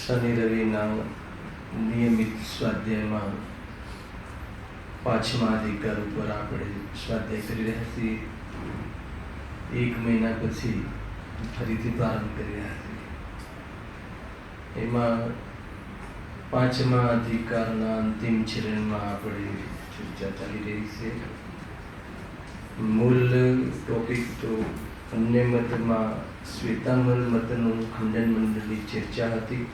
શનિ રવિના નિયમિત સ્વાધ્યાયમાં પાંચમા અધિકાર ઉપર આપણે સ્વાધ્યાય કરી રહ્યા છીએ. 1 મહિના પછી ફરીથી પ્રારંભ કરી રહ્યા છીએ. એમાં પાંચમા અધિકારના અંતિમ ચરણમાં આપણે ચર્ચા ચાલી રહી છે. મૂળ ટોપિક તો અન્ય મતમાં શ્વેતાંબર મતનું ખંડન મંડળની ચર્ચા હતી.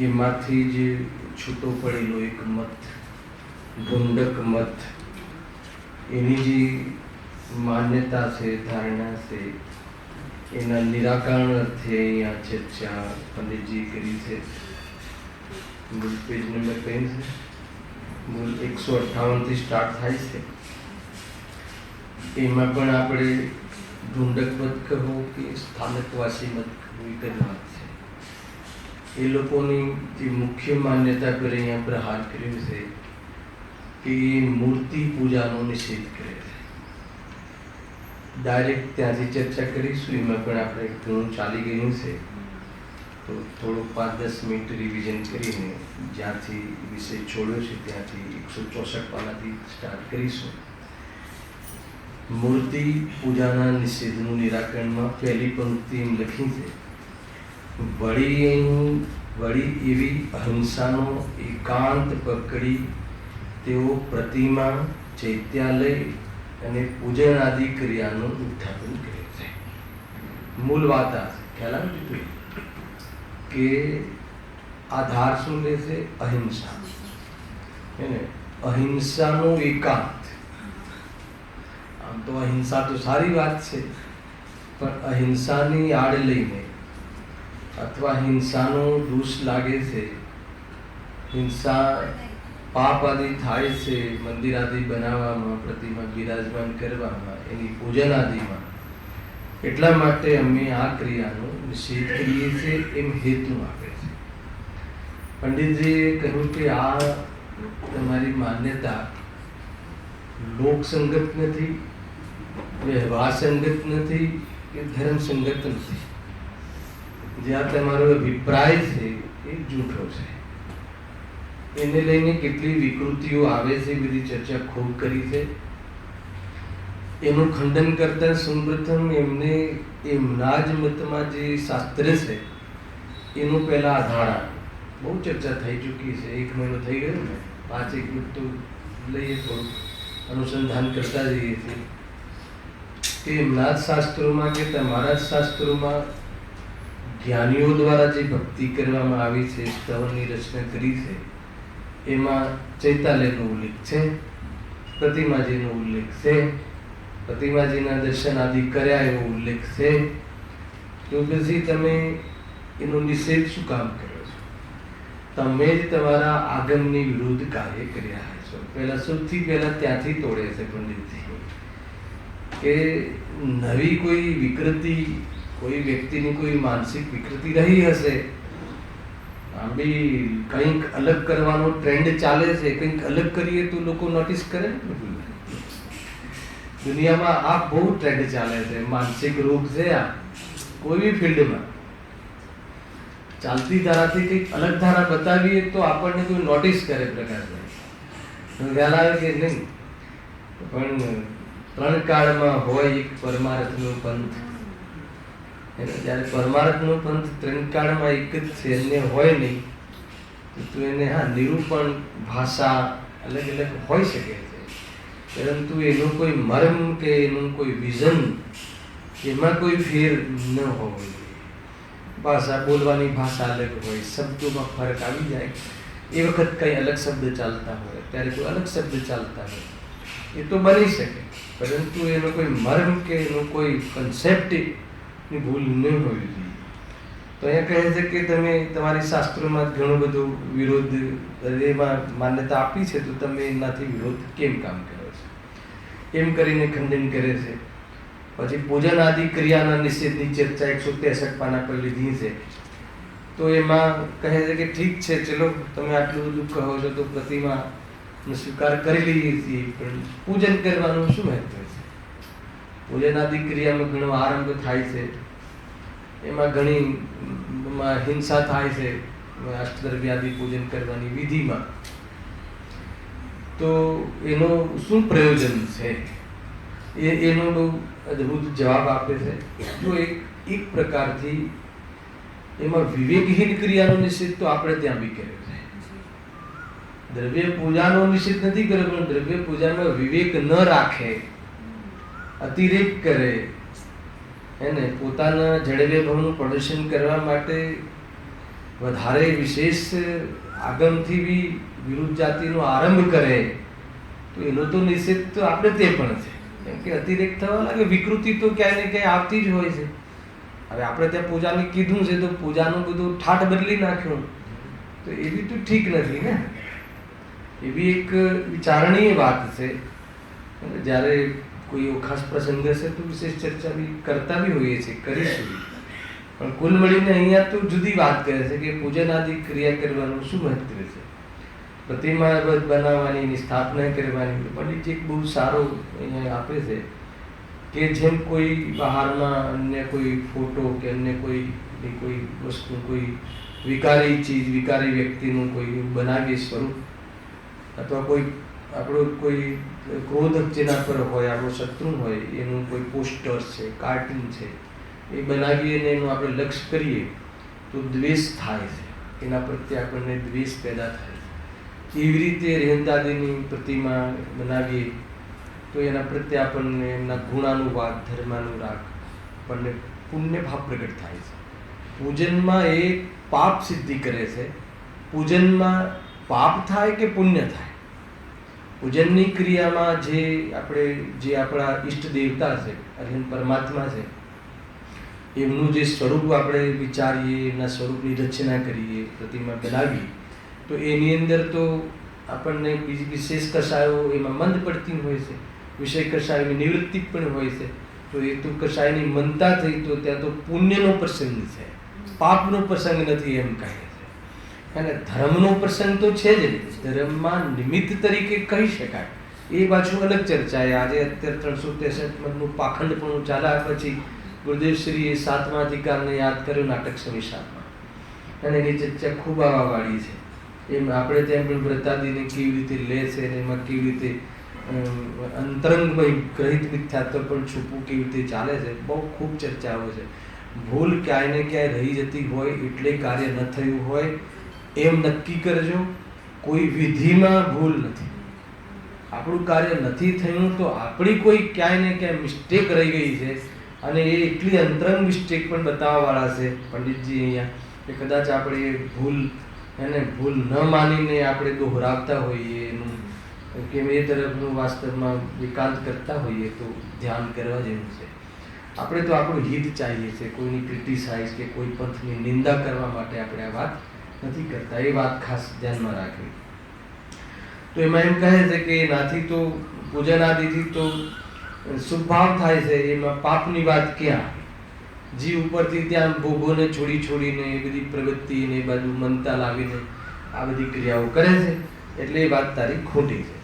એમાંથી જ છૂટો પડેલો એક મત, ઢુંડક મત, એની જે માન્યતા છે, ધારણા છે, એના નિરાકરણ અર્થે અહીંયા ચર્ચા પંડિતજી કરી છે. મૂળ પેજ નંબર કઈ છે? મૂળ 158 થી સ્ટાર્ટ થાય છે. એમાં પણ આપણે ઢુંડક મત કહો કે સ્થાનકવાસી મત કહો, એક જ વાત છે. એ લોકોની જે મુખ્ય માન્યતા પર અહીંયા પ્રહાર કર્યો છે કે એ મૂર્તિ પૂજાનો નિષેધ કરે છે. ડાયરેક્ટ ત્યાંથી ચર્ચા કરીશું. એમાં પણ આપણે ઘણું ચાલી ગયું છે, તો થોડુંક 5-10 મિનિટ રિવિઝન કરીને જ્યાંથી વિષય છોડ્યો છે ત્યાંથી 164 પાનાથી સ્ટાર્ટ કરીશું. મૂર્તિ પૂજાના નિષેધનું નિરાકરણમાં પહેલી પંક્તિ એમ લખી છે, વળી એવી અહિંસાનો એકાંત પકડી તેઓ પ્રતિમા, ચૈત્યાલય અને પૂજન આદિ ક્રિયાનું ઉત્થાપન કરે છે. મૂળ વાત આ છે. ખ્યાલ આવે કે આધાર શું લે છે? અહિંસા. એને અહિંસાનો એકાંત. આમ તો અહિંસા તો સારી વાત છે, પણ અહિંસાની આડ લઈને અથવા હિંસાનો દોષ લાગે છે, હિંસા પાપ આદિ થાય છે મંદિર આદિ બનાવવામાં, પ્રતિમા બિરાજમાન કરવામાં, એની પૂજન આદિમાં, એટલા માટે અમે આ ક્રિયાનો નિષેધ કરીએ છીએ એમ હેતુ આપે છે. પંડિતજીએ કહ્યું કે આ તમારી માન્યતા લોકસંગત નથી, વ્યવહાર સંગત નથી કે ધર્મ સંગત નથી. જ્યાં તમારો અભિપ્રાય છે એ જૂઠો છે. એને લઈને કેટલી વિકૃતિઓ આવે છે, બધી ચર્ચા ખૂબ કરી છે. એનું ખંડન કરતા સૌપ્રથમ એમને એમના જ મતમાં જે શાસ્ત્ર છે એનું પહેલા આધાર આપ્યો. બહુ ચર્ચા થઈ ચૂકી છે. 1 મહિનો થઈ ગયો ને, 5 મિનિટ તો લઈએ, થોડું અનુસંધાન કરતા જઈએ છીએ કે એમના જ શાસ્ત્રોમાં કે તમારા જ શાસ્ત્રોમાં જ્ઞાનીઓ દ્વારા જે ભક્તિ કરવામાં આવી છે, સ્તવનની રચના કરી છે, એમાં ચૈતાલયનો ઉલ્લેખ છે, પ્રતિમાજીનો ઉલ્લેખ છે, પ્રતિમાજીના દર્શન આદિ કર્યા એવો ઉલ્લેખ છે. તો પછી તમે એનો નિષેધ શું કામ કર્યો છો? તમે જ તમારા આગમની વિરુદ્ધ કાર્ય કર્યા છો. પહેલા સૌથી પહેલા ત્યાંથી તોડે છે પંડિતજી કે નવી કોઈ વિકૃતિ, કોઈ વ્યક્તિની કોઈ માનસિક વિકૃતિ રહી હશે, આમ બી કંઈક અલગ કરવાનો ટ્રેન્ડ ચાલે છે, કંઈક અલગ કરીએ તો લોકો નોટિસ કરે ને. દુનિયામાં આ બહુ ટ્રેન્ડ ચાલે છે, માનસિક રોગ છે. આ કોઈ બી ફિલ્ડમાં ચાલતી ધારાથી કંઈક અલગ ધારા બતાવીએ તો આપણને કોઈ નોટિસ કરે. પ્રકાશભાઈ ખ્યાલ આવે કે નહીં? પણ ત્રણ કાળમાં હોય એક પરમાર્થનો પંથ. જ્યારે પરમાર્થનો પંથ ત્રણ કાળમાં એક જ છે, એને હોય નહીં તો એને નિરૂપણ ભાષા અલગ અલગ હોઈ શકે છે, પરંતુ એનું કોઈ મર્મ કે એનું કોઈ વિઝન એમાં કોઈ ફેર ન હોવો જોઈએ. ભાષા બોલવાની ભાષા અલગ હોય, શબ્દોમાં ફરક આવી જાય. એ વખત કંઈ અલગ શબ્દ ચાલતા હોય, ત્યારે કોઈ અલગ શબ્દ ચાલતા હોય, એ તો બની શકે, પરંતુ એનો કોઈ મર્મ કે એનો કોઈ કન્સેપ્ટની ભૂલ ન હોવી જોઈએ. તો અહીંયા કહે છે કે તમે તમારી શાસ્ત્રોમાં ઘણો બધો વિરોધ એમાં માન્યતા આપી છે, તો તમે એનાથી વિરોધ કેમ કામ કરો છો? એમ કરીને ખંડન કરે છે. પછી પૂજન આદિ ક્રિયાના નિષેધની ચર્ચા 163 પાના પર લીધી છે. તો એમાં કહે છે કે ઠીક છે, ચલો તમે આટલું બધું કહો છો તો પ્રતિમાનો સ્વીકાર કરી લઈએ છીએ, પણ પૂજન કરવાનું શું મહત્વ છે? પૂજન આદિ ક્રિયામાં ઘણો આરંભ થાય છે, એમાં ઘણી હિંસા થાય છે અષ્ટદ્રવ્યાદિ પૂજન કરવાની વિધિમાં. તો એનો શું પ્રયોજન છે? એનો બહુ અદ્ભુત જવાબ આપે છે. જો એક પ્રકારથી એમાં વિવેકહીન ક્રિયાનો નિષેધ તો આપણે ત્યાં બી કર્યો છે. દ્રવ્ય પૂજાનો નિષેધ નથી કર્યો, પણ દ્રવ્ય પૂજામાં વિવેક ન રાખે, અતિરેક કરે, એને પોતાના જડવ્યભાવનું પ્રદર્શન કરવા માટે વધારે વિશેષ આગમથી બી વિરુદ્ધ જાતિનો આરંભ કરે, તો એનો તો નિષેધ તો આપણે તે પણ છે. કેમ કે અતિરેક થવા લાગે, વિકૃતિ તો ક્યાંય ને ક્યાંય આવતી જ હોય છે. હવે આપણે ત્યાં પૂજાને કીધું છે તો પૂજાનું બધું ઠાઠ બદલી નાખ્યું, તો એ બી તો ઠીક નથી ને. એ બી એક વિચારણીય વાત છે. જ્યારે કોઈ એવો ખાસ પ્રસંગ હશે તો વિશેષ ચર્ચા બી કરતા બી હોઈએ છીએ, કરીશું. પણ કુલ મળીને અહીંયા તો જુદી વાત કરે છે કે પૂજન આદિ ક્રિયા કરવાનું શું મહત્વ છે, પ્રતિમા બનાવવાની, એની સ્થાપના કરવાની. પંડિતજી એક બહુ સારો અહીંયા આપે છે કે જેમ કોઈ બહારમાં અન્ય કોઈ ફોટો કે અન્ય કોઈ વસ્તુ, કોઈ વિકારી ચીજ, વિકારી વ્યક્તિનું કોઈ બનાવીએ સ્વરૂપ, અથવા કોઈ આપણો કોઈ ક્રોધ જેના પર હોય, આપણો શત્રુ હોય, એનું કોઈ પોસ્ટર છે, કાર્ટૂન છે, એ બનાવીએ ને એનું આપણે લક્ષ્ય કરીએ તો દ્વેષ થાય છે, એના પ્રત્યે આપણને દ્વેષ પેદા થાય છે. એવી રીતે રહેમદાદીની પ્રતિમા બનાવીએ તો એના પ્રત્યે આપણને એમના ગુણાનુવાદ, ધર્માનુરાગ, આપણને પુણ્ય ભાવ પ્રગટ થાય છે. પૂજનમાં એ પાપ સિદ્ધિ કરે છે. પૂજનમાં પાપ થાય કે પુણ્ય થાય? પૂજનની ક્રિયામાં જે આપણા ઈષ્ટ દેવતા છે, અર્હન પરમાત્મા છે, એમનું જે સ્વરૂપ આપણે વિચારીએ, એમના સ્વરૂપની રચના કરીએ, પ્રતિમા બનાવીએ, તો એની અંદર તો આપણને બીજી વિશેષ કશાયો એમાં મંદ પડતી હોય છે, વિષય કશાયની નિવૃત્તિ પણ હોય છે. તો એ તો કશાયની મનતા થઈ તો ત્યાં તો પુણ્યનો પ્રસંગ છે, પાપનો પ્રસંગ નથી એમ કહે છે. અને ધર્મનો પ્રસંગ તો છે જ નહીં, ધર્મમાં નિમિત્ત તરીકે કહી શકાય. એ પાછું અલગ ચર્ચા. આજે અત્યારે 363 પાખંડપણું ચાલ્યા પછી ગુરુદેવશ્રીએ 7મા અધિકારને યાદ કર્યો નાટક સમિશામાં, અને એની ચર્ચા ખૂબ આવાવાળી છે. એમ આપણે ત્યાં પણ વ્રતાદિને કેવી રીતે લે છે, અને એમાં કેવી રીતે અંતરંગમય ગ્રહિત મિથ્યાત્વ પણ છૂપવું કેવી રીતે ચાલે છે, બહુ ખૂબ ચર્ચાઓ છે. ભૂલ ક્યાંય ને ક્યાંય રહી જતી હોય એટલે કાર્ય ન થયું હોય એમ નક્કી કરજો. કોઈ વિધિમાં ભૂલ નથી, આપણું કાર્ય નથી થયું તો આપણી કોઈ ક્યાંય ને ક્યાંય મિસ્ટેક રહી ગઈ છે, અને એ એટલી અંતરંગ મિસ્ટેક પણ બતાવવાવાળા છે પંડિતજી અહીંયા, કે કદાચ આપણે ભૂલ ન માનીને આપણે દોહરાવતા હોઈએ, એનું કેમ એ તરફનું વાસ્તવમાં વિકાંત કરતા હોઈએ તો ધ્યાન કરવા જેવું છે. આપણે તો આપણું હિત ચાહીએ છીએ, કોઈની ક્રિટિસાઇઝ કે કોઈ પંથની નિંદા કરવા માટે આપણે આ વાત નથી કરતા. એ વાત ખાસ ધ્યાનમાં રાખવી. તો એમાં એમ કહે છે કે એનાથી તો પૂજન આદિથી તો શુભભાવ થાય છે, એમાં પાપની વાત ક્યાં? જીવ ઉપરથી ત્યાં ભોગોને છોડીને એ બધી પ્રવૃત્તિને એ બાજુ મનતા લાવીને આ બધી ક્રિયાઓ કરે છે, એટલે એ વાત તારી ખોટી છે.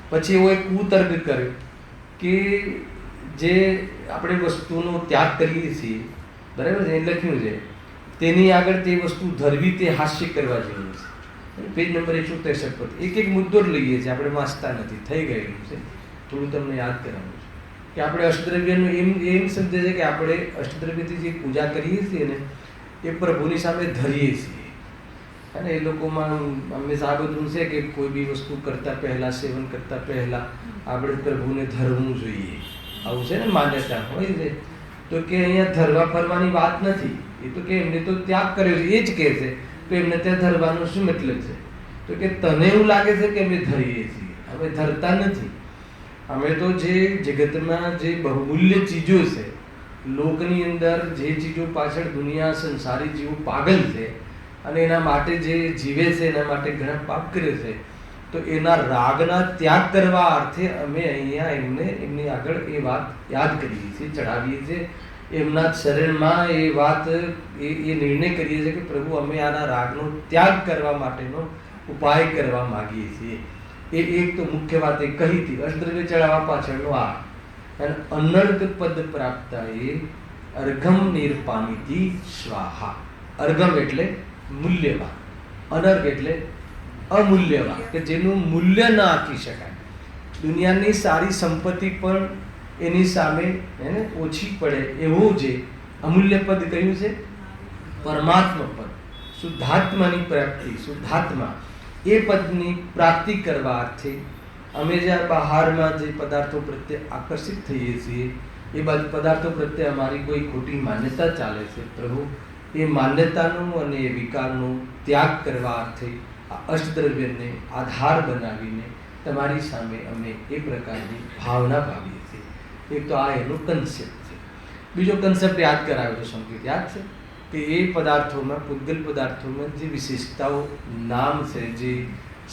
પછી એવો એક કુતર્ક કર્યો કે જે આપણે વસ્તુનો ત્યાગ કરીએ છીએ, બરાબર છે, એ લખ્યું છે, તેની આગળ તે વસ્તુ ધરવી તે હાસ્ય કરવા જેવું છે. પેજ નંબર 163 પર એક મુદ્દો જ લઈએ છીએ, આપણે વાંચતા નથી, થઈ ગયેલું છે. થોડું તમને યાદ કરાવું છું કે આપણે અષ્ટદ્રવ્યનું એમ સમજે છે કે આપણે અષ્ટદ્રવ્યથી જે પૂજા કરીએ છીએ ને એ પ્રભુની સામે ધરીએ છીએ. અને એ લોકોમાં હંમેશા આ બધું છે કે કોઈ બી વસ્તુ કરતાં પહેલાં, સેવન કરતાં પહેલાં આપણે પ્રભુને ધરવું જોઈએ, આવું છે ને માન્યતા હોય છે. તો કે અહીંયા ધરવા ફરવાની વાત નથી, એ તો કે એમને તો ત્યાગ કર્યો છે એ જ કહે છે. તો એમને ત્યાં ધરવાનો શું મતલબ છે? તો કે તને એવું લાગે છે કે અમે ધરીએ છીએ, અમે ધરતા નથી. અમે તો જે જગતમાં જે બહુમૂલ્ય ચીજો છે, લોકની અંદર જે ચીજો પાછળ દુનિયા સંસારી જીવો પાગલ છે અને એના માટે જે જીવે છે, એના માટે ઘણા પાપ કરે છે, તો એના રાગના ત્યાગ કરવા અર્થે અમે અહીંયા એમની આગળ એ વાત યાદ કરીએ છીએ, ચડાવીએ છીએ. એમના શરીરમાં એ વાત એ નિર્ણય કરીએ છીએ કે પ્રભુ અમે આના રાગનો ત્યાગ કરવા માટેનો ઉપાય કરવા માગીએ છીએ. એ એક તો મુખ્ય વાત એ કહી હતી, અષ્ટદ્રવ્ય ચડાવવા પાછળનો આ. અને અનર્ઘ પદ પ્રાપ્તાએ અર્ઘમ નિર્પામિતિ સ્વાહા. અર્ઘમ એટલે મૂલ્યવાન, અનર્ઘ એટલે અમૂલ્યવાન, કે જેનું મૂલ્ય ના આંકી શકાય. દુનિયાની સારી સંપત્તિ પણ એની સામે એને ઓછી પડે એવું જે અમૂલ્ય પદ કહ્યું છે, પરમાત્મા પદ, શુદ્ધાત્માની પ્રાપ્તિ, શુદ્ધાત્મા, એ પદની પ્રાપ્તિ કરવા અર્થે અમે જ્યાં બહારમાં જે પદાર્થો પ્રત્યે આકર્ષિત થઈએ છીએ, એ બધા પદાર્થો પ્રત્યે અમારી કોઈ ખોટી માન્યતા ચાલે છે, પ્રભુ એ માન્યતાનો અને એ વિકારનો ત્યાગ કરવા અર્થે આ અષ્ટદ્રવ્યને આધાર બનાવીને તમારી સામે અમે એ પ્રકારની ભાવના ભાવીએ છીએ. એક તો આ એનો કન્સેપ્ટ છે. બીજો કન્સેપ્ટ યાદ કરાવ્યો તો સંકેત યાદ છે કે એ પદાર્થોમાં, પૂતગલ પદાર્થોમાં જે વિશેષતાઓ નામ છે, જે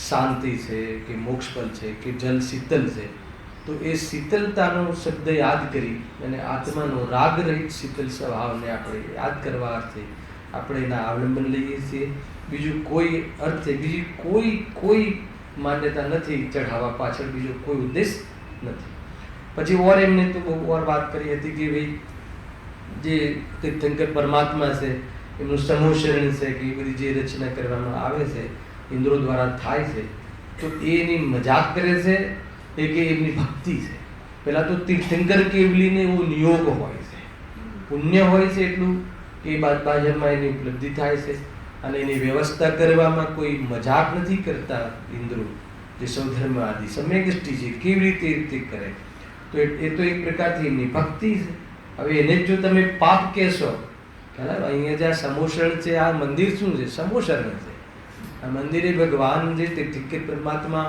શાંતિ છે કે મોક્ષફલ છે કે જલ શીતલ છે, તો એ શીતલતાનો શબ્દ યાદ કરી અને આત્માનો રાગ રહિત શીતલ સ્વભાવને આપણે યાદ કરવા અર્થે આપણે એના અવલંબન લઈએ છીએ. બીજું કોઈ અર્થે બીજી કોઈ માન્યતા નથી ચઢાવવા પાછળ, બીજો કોઈ ઉદ્દેશ નથી. પછી ઓર એમને તો બહુ ઓર વાત કરી હતી કે ભાઈ જે તીર્થંકર પરમાત્મા છે એમનું સમૂહશરણ છે કે એ બધી જે રચના કરવામાં આવે છે ઇન્દ્રો દ્વારા થાય છે, તો એની મજાક કરે છે એ કે એમની ભક્તિ છે. પહેલાં તો તીર્થંકર કેવલીને એવો નિયોગ હોય છે, પુણ્ય હોય છે એટલું કે બાહ્યમાં એની ઉપલબ્ધિ થાય છે અને એની વ્યવસ્થા કરવામાં કોઈ મજાક નથી કરતા ઇન્દ્રો, જે સૌધર્મ આદિ સમ્યક દ્રષ્ટિ છે કેવી રીતે કરે, તો એ તો એક પ્રકારથી એમની ભક્તિ છે. હવે એને જ જો તમે પાપ કહેશો, બરાબર, અહીંયા જ્યાં સમોશરણ છે, આ મંદિર શું છે? સમોશરણ છે. આ મંદિરે ભગવાન જે તીર્થંકર પરમાત્મા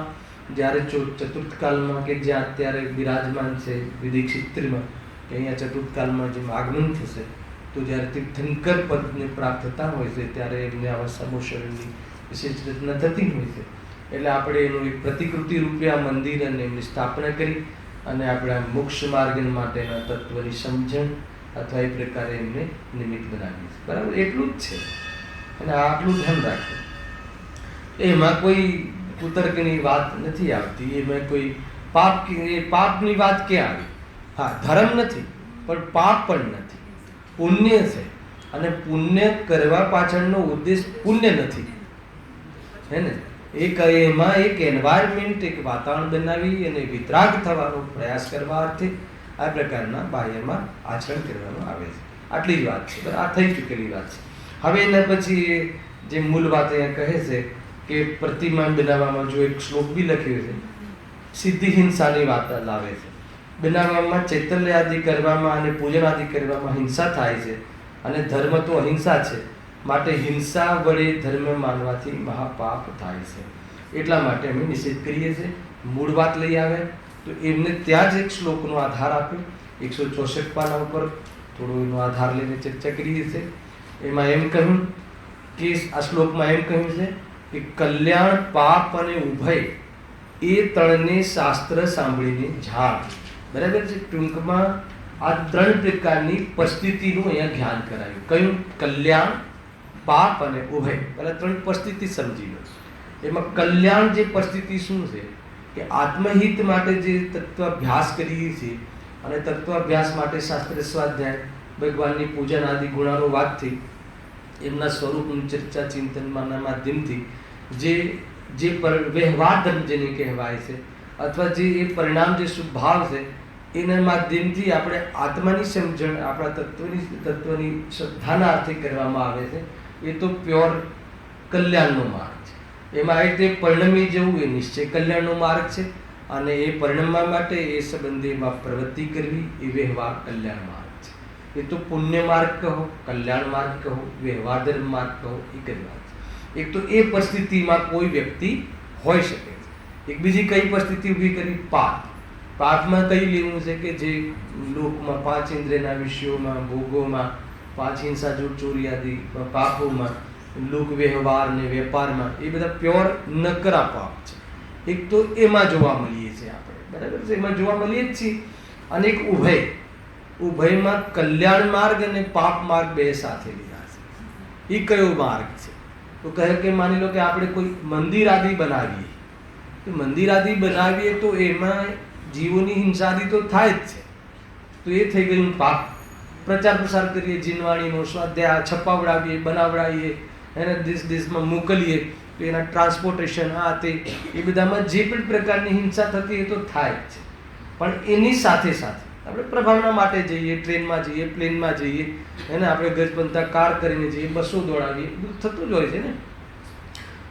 જ્યારે ચતુર્થકાલમાં કે જ્યાં અત્યારે બિરાજમાન છે વિધિ ક્ષેત્રમાં, કે અહીંયા ચતુર્થકાલમાં જેમ આગમન થશે, તો જ્યારે તીર્થંકર પદને પ્રાપ્ત થતા હોય છે ત્યારે એમને આવા સમોશરણની વિશેષ રચના થતી હોય છે. એટલે આપણે એનું એક પ્રતિકૃતિ રૂપે આ મંદિર અને એમની સ્થાપના કરી અને આપણા મોક્ષ માર્ગ માટેના તત્વની સમજણ અથવા એ પ્રકારે એમને નિમિત્ત બનાવીએ છીએ. બરાબર, એટલું જ છે. અને આટલું ધ્યાન રાખવું, એમાં કોઈ કુતર્કની વાત નથી આવતી, એમાં કોઈ પાપની વાત ક્યાં આવી? હા, ધર્મ નથી પણ પાપ પણ નથી, પુણ્ય છે. અને પુણ્ય કરવા પાછળનો ઉદ્દેશ પુણ્ય નથી, હે ને? એમાં એક એન્વાયરમેન્ટ, એક વાતાવરણ બનાવી અને વિતરાગ થવાનો પ્રયાસ કરવા અર્થે આ પ્રકારના બાહ્યમાં આચરણ કરવામાં આવે છે. આટલી જ વાત છે. આ થઈ ચૂકેલી વાત છે. હવે એના પછી જે મૂળ વાત અહીંયા કહે છે કે પ્રતિમા બનાવવામાં જો એક શ્લોક બી લખ્યો છે, સિદ્ધિ હિંસાની વાત લાવે છે. બનાવવામાં ચૈતન્ય આદિ કરવામાં અને પૂજન આદિ કરવામાં હિંસા થાય છે અને ધર્મ તો અહિંસા છે, માટે હિંસા વડે ધર્મ માનવાથી મહાપાપ થાય છે. એટલા માટે અમે નિષેધ કરીએ છીએ. મૂળ વાત લઈ આવે તો એમને ત્યાં જ એક શ્લોકનો આધાર આપ્યો, 164 પાના ઉપર થોડો એનો આધાર લઈને ચર્ચા કરીએ છીએ. એમાં એમ કહ્યું કે આ શ્લોકમાં એમ કહ્યું છે કે કલ્યાણ, પાપ અને ઉભય એ તળને શાસ્ત્ર સાંભળીને ઝાડ. બરાબર છે. ટૂંકમાં આ ત્રણ પ્રકારની પરિસ્થિતિનું અહીંયા ધ્યાન કરાયું. કયું? કલ્યાણ, પાપ અને ઉભય. પહેલા ત્રણ પરિસ્થિતિ સમજી લો. એમાં કલ્યાણ જે પરિસ્થિતિ શું છે કે આત્મહિત માટે જે તત્વાભ્યાસ કરીએ છીએ અને તત્વાભ્યાસ માટે શાસ્ત્ર સ્વાધ્યાય, ભગવાનની પૂજન આદિ ગુણાનુવાદથી, એમના સ્વરૂપની ચર્ચા ચિંતનના માધ્યમથી જે વ્યવહાર ધર્મ જેને કહેવાય છે અથવા જે એ પરિણામ જે સ્વભાવ છે એના માધ્યમથી આપણે આત્માની સમજણ આપણા તત્વની શ્રદ્ધાના અર્થે કરવામાં આવે છે. એ તો પ્યોર કલ્યાણનો માર્ગ છે. એમાં આ રીતે પરિણમી જવું એ નિશ્ચય કલ્યાણનો માર્ગ છે અને એ પરિણમવા માટે એ સંબંધીમાં પ્રવૃત્તિ કરવી એ વ્યવહાર કલ્યાણ માર્ગ છે. એ તો પુણ્ય માર્ગ કહો, કલ્યાણ માર્ગ કહો, વ્યવહાર ધર્મ માર્ગ કહો, એક જ વાત છે. એક તો એ પરિસ્થિતિમાં કોઈ વ્યક્તિ હોઈ શકે છે. એક બીજી કઈ પરિસ્થિતિ ઊભી કરી? પાપ. પાપમાં કઈ લેવું છે કે જે લોકમાં પાંચ ઇન્દ્રિયના વિષયોમાં, ભોગોમાં, પાંચ હિંસા, જૂઠ, ચોરી આદિ પાપોમાં, લોક વ્યવહાર ને વેપારમાં, એ બધા પ્યોર નકરા પાપ છે. એક તો એમાં જોવા મળીએ છીએ આપણે, બરાબર છે, એમાં જોવા મળીએ જ છીએ. અને એક ઉભય. ઉભયમાં કલ્યાણ માર્ગ અને પાપ માર્ગ બે સાથે લીધા છે. એ કયો માર્ગ છે? તો કહે કે માની લો કે આપણે કોઈ મંદિર આદિ બનાવીએ, તો મંદિર આદિ બનાવીએ તો એમાં જીવોની હિંસાદી તો થાય જ છે, તો એ થઈ ગયું પાપ. પ્રચાર પ્રસાર કરીએ, જીનવાણીનો સ્વાધ્યાય છપાવડાવીએ, બનાવડાવીએ, એને દેશ દેશમાં મોકલીએ, તો એના ટ્રાન્સપોર્ટેશન આ તે એ બધામાં જે પણ પ્રકારની હિંસા થતી એ તો થાય જ છે. પણ એની સાથે સાથે આપણે પ્રભાવના માટે જઈએ, ટ્રેનમાં જઈએ, પ્લેનમાં જઈએ, એને આપણે ગજબંધા કાર કરીને જઈએ, બસો દોડાવીએ, બધું થતું જ હોય છે ને.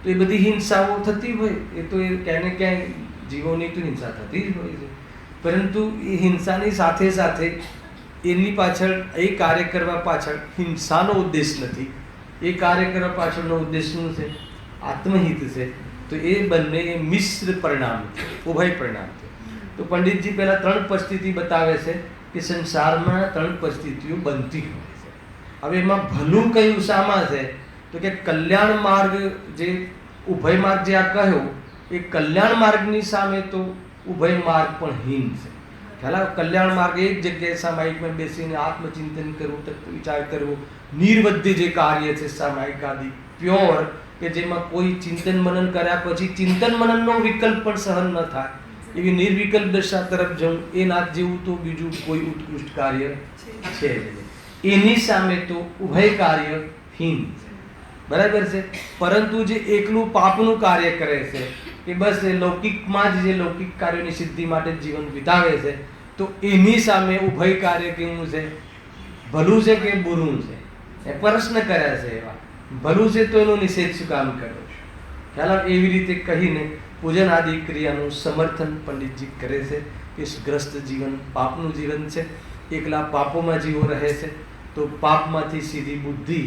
તો એ બધી હિંસાઓ થતી હોય એ તો એ ક્યાંય ને ક્યાંય જીવોની તો હિંસા થતી જ હોય છે. પરંતુ એ હિંસાની સાથે સાથે એની પાછળ, એ કાર્ય કરવા પાછળ હિંસાનો ઉદ્દેશ નથી. એ કાર્ય કરવા પાછળનો ઉદ્દેશ શું છે? આત્મહિત છે. તો એ બંને મિશ્ર પરિણામ છે, ઉભય પરિણામ છે. તો પંડિતજી પહેલા ત્રણ પરિસ્થિતિ બતાવે છે કે સંસારમાં ત્રણ પરિસ્થિતિઓ બનતી હોય છે. હવે એમાં ભલું કયું શામાં છે? તો કે કલ્યાણ માર્ગ, જે ઉભય માર્ગ જે આ કહ્યો, એ કલ્યાણ માર્ગની સામે તો ઉભય માર્ગ પણ હીન છે. ખ્યાલ? કલ્યાણ માર્ગ એક જગ્યાએ સામાયિકમાં બેસીને આત્મચિંતન કરવું, તત્વ વિચાર કરવો, નિર્વદ્ય જે કાર્ય છે સામાયિક આદિ પ્યોર, કે જેમાં કોઈ ચિંતન મનન કર્યા પછી ચિંતન મનનનો વિકલ્પ પણ સહન ન થાય એવી નિર્વિકલ્પ દશા તરફ જવું, એ નાથ જેવું તો બીજું કોઈ ઉત્કૃષ્ટ કાર્ય છે જ નહીં. એની સામે તો ઉભય કાર્ય હીન છે, બરાબર છે. પરંતુ જે એકલું પાપનું કાર્ય કરે છે કે બસ એ લૌકિકમાં જ જે લૌકિક કાર્યોની સિદ્ધિ માટે જીવન વિતાવે છે, તો એની સામે ઉભય કાર્ય કેવું છે? ભલું છે કે બુરું છે? એ પ્રશ્ન કર્યા છે એવા. ભલું છે તો એનો નિષેધ શું કામ કર્યો છે? ખ્યાલ? એવી રીતે કહીને પૂજન આદિ ક્રિયાનું સમર્થન પંડિતજી કરે છે કે ગ્રસ્ત જીવન પાપનું જીવન છે. એકલા પાપોમાં જીવો રહે છે તો પાપમાંથી સીધી બુદ્ધિ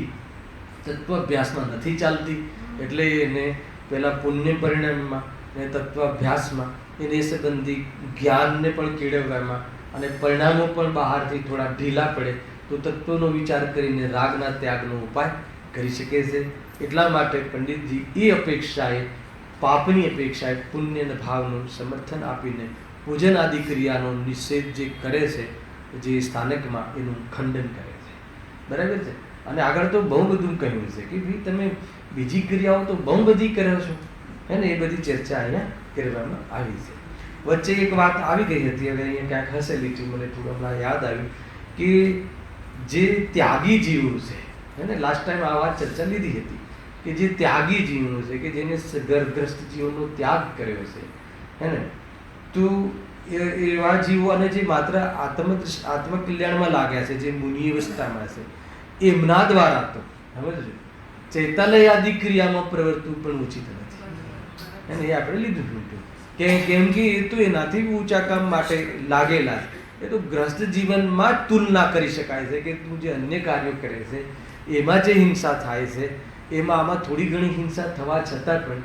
તત્વાભ્યાસમાં નથી ચાલતી, એટલે એને પહેલાં પુણ્ય પરિણામમાં અને તત્વાભ્યાસમાં એને સંબંધી જ્ઞાનને પણ કેળવવામાં અને પરિણામો પણ બહારથી થોડા ઢીલા પડે તો તત્વનો વિચાર કરીને રાગના ત્યાગનો ઉપાય કરી શકે છે. એટલા માટે પંડિતજી એ અપેક્ષાએ, પાપની અપેક્ષાએ પુણ્ય અને ભાવનું સમર્થન આપીને પૂજન આદિ ક્રિયાનો નિષેધ જે કરે છે, જે સ્થાનકમાં એનું ખંડન કરે છે, બરાબર છે. અને આગળ તો બહુ બધું કહ્યું છે કે ભાઈ તમે બીજી ક્રિયાઓ તો બહુ બધી કરો છો, હે ને, એ બધી ચર્ચા અહીંયા કરવામાં આવી છે. વચ્ચે એક વાત આવી ગઈ હતી, હવે અહીંયા ક્યાંક હસેલી હતી, મને થોડું હમણાં યાદ આવ્યું કે જે ત્યાગી જીવો છે, હે ને, લાસ્ટ ટાઈમ આ વાત ચર્ચા લીધી હતી કે જે ત્યાગી જીવો છે, કે જેને ઘરગ્રસ્ત જીવનનો ત્યાગ કર્યો છે, હે ને, તો એવા જીવો અને જે માત્ર આત્મકલ્યાણમાં લાગ્યા છે, જે મુનિ અવસ્થામાં છે, એમના દ્વારા તો સમજજો ચૈતાલય આદિ ક્રિયામાં પ્રવર્તવું પણ ઉચિત નથી, અને એ આપણે લીધું હતું કેમ કે એ તો એનાથી ઊંચા કામ માટે લાગેલા છે. એ તો ગ્રસ્ત જીવનમાં જ તુલના કરી શકાય છે કે તું જે અન્ય કાર્યો કરે છે એમાં જે હિંસા થાય છે એમાં આમાં થોડી ઘણી હિંસા થવા છતાં પણ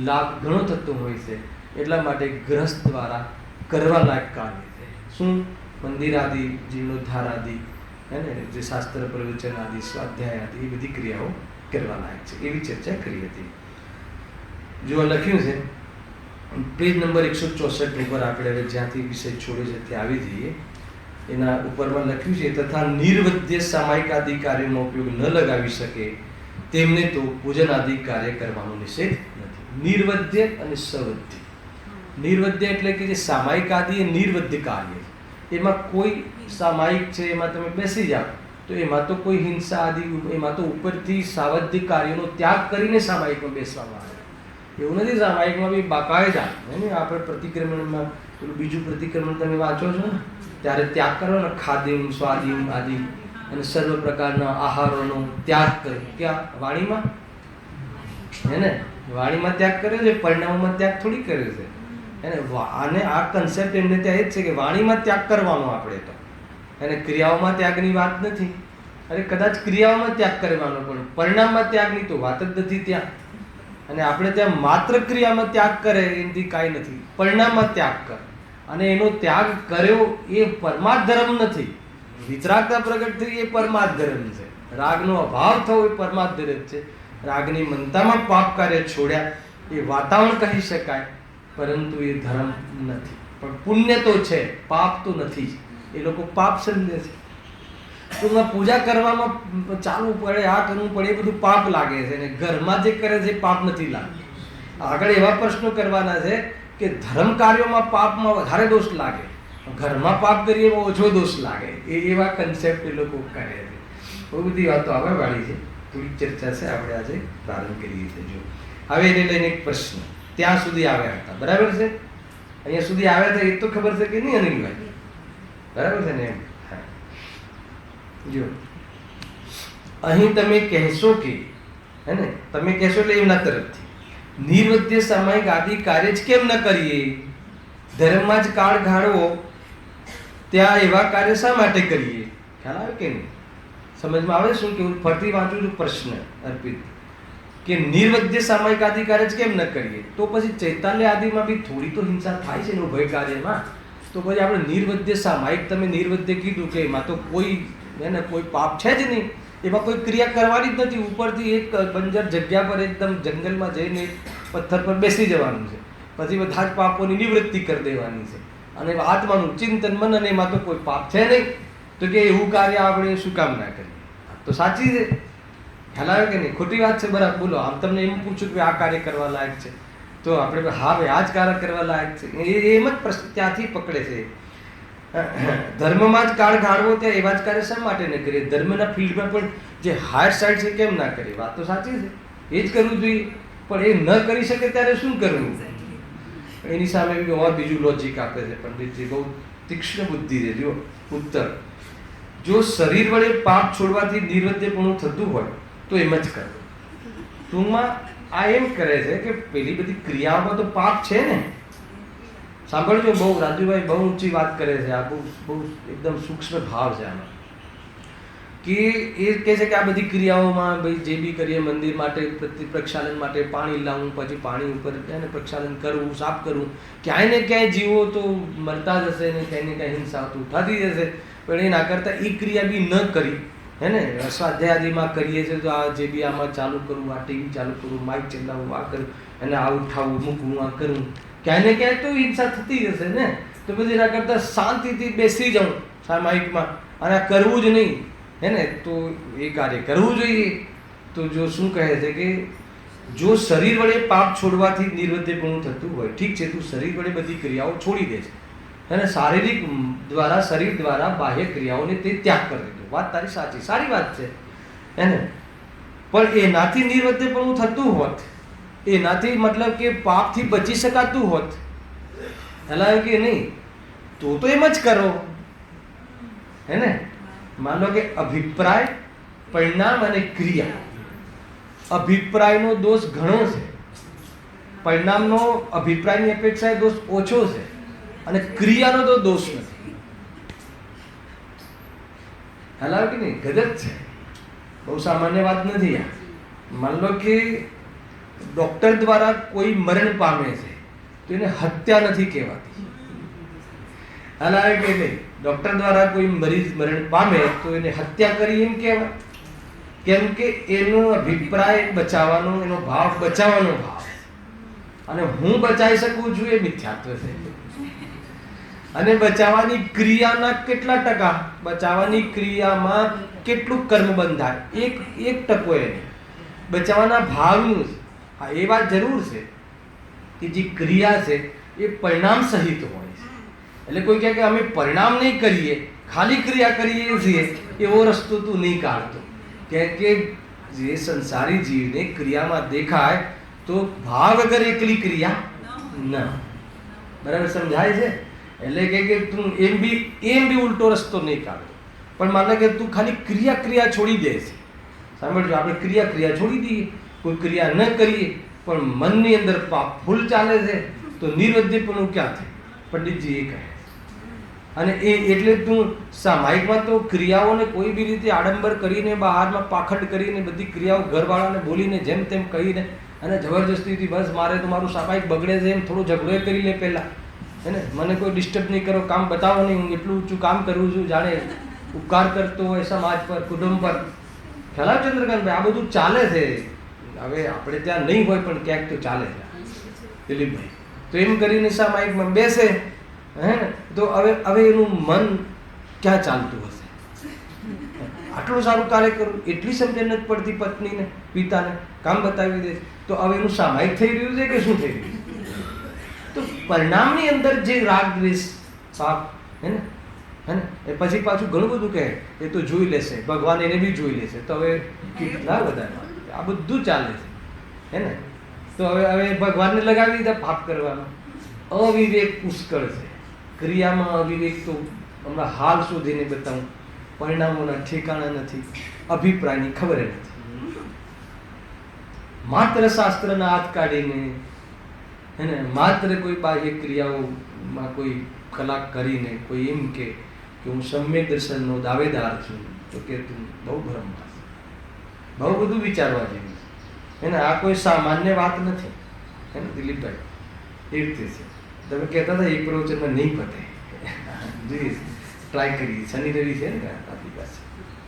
લાભ ઘણો થતો હોય છે. એટલા માટે ગ્રસ્ત દ્વારા કરવા લાયક કાર્ય છે શું? મંદિર આદિ, જીર્ણોદ્ધાર આદિ, હે ને, જે શાસ્ત્ર પ્રવચન આદિ, સ્વાધ્યાય આદિ, એ બધી ક્રિયાઓ કરવા લાયક છે. એવી ચર્ચા કરી હતી. જો લખ્યું છે પેજ નંબર 164 ઉપર આપણે હવે જ્યાંથી વિષય છોડે છે ત્યાં આવી જઈએ. એના ઉપરમાં લખ્યું છે, તથા નિર્વદ્ય સામાયિક આદિ કાર્યોનો ઉપયોગ ન લગાવી શકે તેમને તો પૂજન આદિ કાર્ય કરવાનો નિષેધ નથી. નિર્વદ્ય અને સવદ્ય. નિર્વદ્ય એટલે કે જે સામાયિક આદિ એ નિર્વદ્ય કાર્ય છે, એમાં કોઈ સામાયિક છે એમાં તમે બેસી જાઓ તો એમાં તો કોઈ હિંસા આદિ, એમાં તો ઉપરથી સાવદ્ય કાર્યોનો ત્યાગ કરીને સામાયિકમાં બેસવામાં આવે. એવું નથી સામાયિકમાં બી બાકાયદા ને આપણે પ્રતિક્રમણમાં પેલું બીજું પ્રતિક્રમણ તમે વાંચો છો ને ત્યારે ત્યાગ કરો ને, ખાદિમ સ્વાદિમ આદિ અને સર્વ પ્રકારના આહારોનો ત્યાગ કરે. ક્યાં? વાણીમાં. હે ને? વાણીમાં ત્યાગ કર્યો છે, પરિણામોમાં ત્યાગ થોડી કર્યો છે. હે ને? અને આ કન્સેપ્ટ એમને ત્યાં એ જ છે કે વાણીમાં ત્યાગ કરવાનો આપણે તો, અને ક્રિયાઓમાં ત્યાગની વાત નથી. અરે કદાચ ક્રિયાઓમાં ત્યાગ કરવાનો પણ પરિણામમાં ત્યાગની તો વાત જ નથી ત્યાં. અને આપણે ત્યાં માત્ર ક્રિયામાં ત્યાગ કરે એનાથી કાંઈ નથી, પરિણામમાં ત્યાગ કર. અને એનો ત્યાગ કર્યો એ પરમાર્થ ધર્મ નથી. વિતરાગતા પ્રગટ થઈ એ પરમાર્થ ધર્મ છે. રાગનો અભાવ થવો એ પરમાર્થ ધર્મ છે. રાગની મનતામાં પાપ કાર્ય છોડ્યા એ વાતાવરણ કહી શકાય, પરંતુ એ ધર્મ નથી. પણ પુણ્ય તો છે, પાપ તો નથી. એ લોકો પાપ સમજે છે. ટૂંકમાં પૂજા કરવામાં ચાલવું પડે, આ કરવું પડે, એ બધું પાપ લાગે છે. અને ઘરમાં જે કરે છે એ પાપ નથી લાગતું. આગળ એવા પ્રશ્નો કરવાના છે કે ધર્મ કાર્યોમાં પાપમાં વધારે દોષ લાગે, ઘરમાં પાપ કરીએ એમાં ઓછો દોષ લાગે. એવા કન્સેપ્ટ એ લોકો કરે છે. બહુ બધી વાતો આવવા વાળી છે. થોડીક ચર્ચા છે, આપણે આજે પ્રારંભ કરીએ છીએ. જો હવે એને લઈને એક પ્રશ્ન ત્યાં સુધી આવ્યા હતા, બરાબર છે? અહીંયા સુધી આવ્યા હતા એ તો ખબર છે કે નહીં અનિલભાઈ? બરાબર છે ને? એમ જો અહીં તમે કહેશો કે, હે ને, તમે કહેશો એટલે એમના તરફથી નિર્વદ્ય સામાયિક આદિ કાર્ય જ કેમ ન કરીએ? ધર્મમાં જ કાળ ગાળવો, ત્યાં એવા કાર્ય શા માટે કરીએ? ખ્યાલ આવે કે નહીં? સમજમાં આવે શું કેવું? ફરતી વાંચું છું પ્રશ્ન અર્પિત કે નિર્વદ્ય સામાયિક આદિ કાર્ય જ કેમ ન કરીએ? તો પછી ચૈતાલ્ય આદિમાં બી થોડી તો હિંસા થાય છે ને ઉભય કાર્યમાં. તો પછી આપણે નિર્વદ્ય સામાયિક, તમે નિર્વદ્ય કીધું કે એમાં તો કોઈ એને કોઈ પાપ છે જ નહીં, એમાં કોઈ ક્રિયા કરવાની જ નથી. ઉપરથી એક બંજર જગ્યા પર એકદમ જંગલમાં જઈને પથ્થર પર બેસી જવાનું છે, પછી બધા જ પાપોની નિવૃત્તિ કરી દેવાની છે. અને આત્માનું ચિંતન મનન, એમાં તો કોઈ પાપ છે નહીં. તો કે એવું કાર્ય આપણે શું કામ ના કરીએ? તો સાચી છે. ખ્યાલ આવે કે નહીં? ખોટી વાત છે? બરાબર બોલો. આમ તમને એમ પૂછું કે આ કાર્ય કરવા લાયક છે, તો આપણે હા ભાઈ આ જ કાર્ય કરવા લાયક છે, એમ જ પ્રશ્ન ત્યાંથી પકડે છે. ધર્મમાં જ કાળ ગાળવો, ત્યાં એવા જ કાર્ય શા માટે ન કરીએ? ધર્મના ફિલ્ડમાં પણ જે હાયર સાઇડ છે કેમ ના કરીએ? વાત તો સાચી છે, એ જ કરવું જોઈએ. પણ એ ન કરી શકે ત્યારે શું કરવું? એની સામે બીજું લોજિક આપે છે પંડિતજી, બહુ તીક્ષ્ણ બુદ્ધિ છે. જો ઉત્તર, જો શરીર વડે પાપ છોડવાથી નિર્વદ્યપણું થતું હોય તો એમ જ કરવું. ટૂંકમાં આ એમ કરે છે કે પેલી બધી ક્રિયાઓમાં તો પાપ છે ને. સાંભળજો, બહુ રાજુભાઈ બહુ ઊંચી વાત કરે છે. આ બહુ એકદમ સૂક્ષ્મ ભાવ છે આમાં. કે એ કહે છે કે આ બધી ક્રિયાઓમાં ભાઈ જે બી કરીએ, મંદિર માટે પ્રક્ષાલન માટે પાણી લાવવું, પછી પાણી ઉપર એને પ્રક્ષાલન કરવું, સાફ કરવું, ક્યાંય ને ક્યાંય જીવો તો મરતા જશે ને ક્યાંય ને ક્યાંય હિંસા તો થતી જશે. પણ એના કરતાં એ ક્રિયા બી ન કરી, હે ને, સ્વાધ્યાય આદિમાં કરીએ છીએ તો આ જે બી આમાં ચાલુ કરવું, આ ટીવી ચાલુ કરવું, માઇક ચલાવવું, આ કરવું, અને આ ઉઠાવવું મૂકવું, આ કરવું, ક્યાંય ને ક્યાંય તો હિંસા થતી જશે ને. તો પછી એના કરતાં શાંતિથી બેસી જાઉં સામાયિકમાં અને આ કરવું જ નહીં, હે ને, તો એ કાર્ય કરવું જોઈએ. તો જો શું કહે છે કે જો શરીર વડે પાપ છોડવાથી નિર્વદ્યપણું થતું હોય, ઠીક છે, તું શરીર વડે બધી ક્રિયાઓ છોડી દે છે, અને શારીરિક દ્વારા, શરીર દ્વારા બાહ્ય ક્રિયાઓને તે ત્યાગ કરી દીધો. વાત તારી સાચી, સારી વાત છે, હે ને. પણ એનાથી નિર્વદ્યપણું થતું હોત, એનાથી મતલબ કે પાપથી બચી શકાતું હોત, હલાવે કે નહીં, તો એમ જ કરો, હે ને. માનો કે અભિપ્રાય, પરિણામ અને ક્રિયા. અભિપ્રાયનો દોષ ઘણો છે, પરિણામનો અભિપ્રાયની અપેક્ષાએ દોષ ઓછો છે, અને ક્રિયાનો તો દોષ નથી. હલાવે કે નહીં? ગજબ છે, બહુ સામાન્ય વાત નથી આ. માન લો કે ડોક્ટર દ્વારા કોઈ મરણ પામે છે તો એને હત્યા નથી કહેવાતી. હલાવે કે નહીં? ડોક્ટર દ્વારા કોઈ મરીઝ મરણ પામે તો એને હત્યા કરી એમ કહેવાય. કેમ કે એનો અભિપ્રાય બચાવવાનો, એનો ભાવ બચાવવાનો ભાવ, અને હું બચાવી શકું છું એ મિથ્યાત્વ છે. અને બચાવવાની ક્રિયાના કેટલા ટકા, બચાવવાની ક્રિયામાં કેટલું કર્મ બંધાય, એક ટકો એને બચાવવાના ભાવનું. હા, એ વાત જરૂર છે કે જે ક્રિયા છે એ પરિણામ સહિત હોય છે. એટલે કોઈ કહે કે અમે પરિણામ નહીં કરીએ, ખાલી ક્રિયા કરીએ છીએ, એવો રસ્તો તું નહીં કાઢતો. કે જે સંસારી જીવને ક્રિયામાં દેખાય તો ભાવ વગર એકલી ક્રિયા ન. બરાબર સમજાય છે? એટલે કે તું એમ બી ઉલટો રસ્તો નહીં કાઢતો. પણ માને કે તું ખાલી ક્રિયા છોડી દે છે. સાંભળજો, આપણે ક્રિયા છોડી દઈએ, કોઈ ક્રિયા ન કરીએ, પણ મનની અંદર પાપ ફૂલ ચાલે છે, તો નિર્વધ્યપણું ક્યાં થાય? પંડિતજી એ કહે. અને એ એટલે તું સામાયિકમાં તો ક્રિયાઓને કોઈ બી રીતે આડંબર કરીને, બહારમાં પાખંડ કરીને, બધી ક્રિયાઓ ઘરવાળાને બોલીને જેમ તેમ કહીને અને જબરજસ્તીથી બસ મારે તો મારું સામાયિક બગડે છે એમ થોડું ઝઘડો કરી લે પહેલાં, હે ને, મને કોઈ ડિસ્ટર્બ નહીં કરો, કામ બતાવો નહીં, હું એટલું ઊંચું કામ કરું છું, જાણે ઉપકાર કરતો હોય સમાજ પર, કુટુંબ પર. ખ્યાલ ચંદ્રકાંતભાઈ, આ બધું ચાલે છે. હવે આપણે ત્યાં નહીં હોય પણ ક્યાંક તો ચાલે છે દિલીપભાઈ. તો એમ કરીને સામાયિકમાં બેસે, હે ને, તો હવે એનું મન ક્યાં ચાલતું હશે? આટલું સારું કાર્ય કરું, એટલી સમજણ નથી પડતી પત્નીને, પિતાને, કામ બતાવી દે, તો હવે એનું સામાયિક થઈ રહ્યું છે કે શું થઈ રહ્યું? તો પરિણામની અંદર જે રાગ દ્વેષ પાપ, હે ને, એ પછી પાછું ઘણું બધું કહે, એ તો જોઈ લેશે, ભગવાન એને બી જોઈ લેશે. તો હવે કેટલા બધા આ બધું ચાલે છે, હે ને. તો હવે ભગવાનને લગાવી દીધા પાપ કરવામાં. અવિવેક પુષ્કળ છે ક્રિયામાં. અવિવેક તો હમણાં હાલ શોધીને બતાવું, પરિણામોના ઠેકાણા નથી, અભિપ્રાયની ખબર નથી. માત્ર શાસ્ત્રના હાથ કાઢીને, હે ને, માત્ર કોઈ બાહ્ય ક્રિયાઓમાં કોઈ કલાક કરીને કોઈ એમ કે હું સમ્યક દર્શનનો દાવેદાર છું, તો કે તું બહુ ભ્રમમાં છે, બહુ બધું વિચારવા જેવું છે, હે ને. આ કોઈ સામાન્ય વાત નથી, હે ને દિલીપભાઈ. એ રીતે છે. તમે કહેતા હતા એક પ્રવચનમાં નહીં પતે, જોઈએ ટ્રાય કરીએ. શનિ રવિ છે ને આપણી પાસે,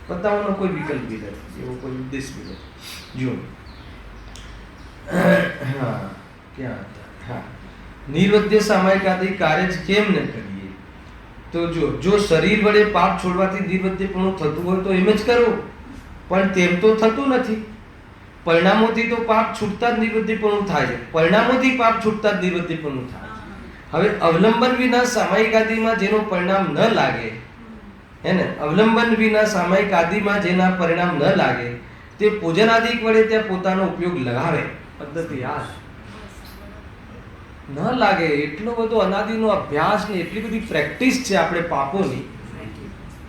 બતાવવાનો કોઈ વિકલ્પ બી નથી, એવો કોઈ ઉદ્દેશ બી નથી. જુઓ, હા ક્યાં હતા? હા, નિર્વધ્ય સામાયિક આદિ કાર્ય જ કેમ ન કરીએ? તો જો શરીર વડે પાપ છોડવાથી નિર્વધ્યપણું થતું હોય તો એમ જ કરવું, પણ તેમ તો થતું નથી. પરિણામોથી તો પાપ છૂટતા જ નિર્વધ્યપણું થાય છે. પરિણામોથી પાપ છૂટતા જ નિર્વધ્યપણું થાય છે. હવે અવલંબન વિના સામાયિક આદિમાં જેનું પરિણામ ન લાગે, હે ને, અવલંબન વિના સામાયિક આદિમાં જેના પરિણામ ન લાગે, તે પૂજન આદિ વડે ત્યાં પોતાનો ઉપયોગ લગાવે. પદ્ધતિ આ ન લાગે એટલો બધો અનાદિનો અભ્યાસ ને એટલી બધી પ્રેક્ટિસ છે આપણે પાપોની,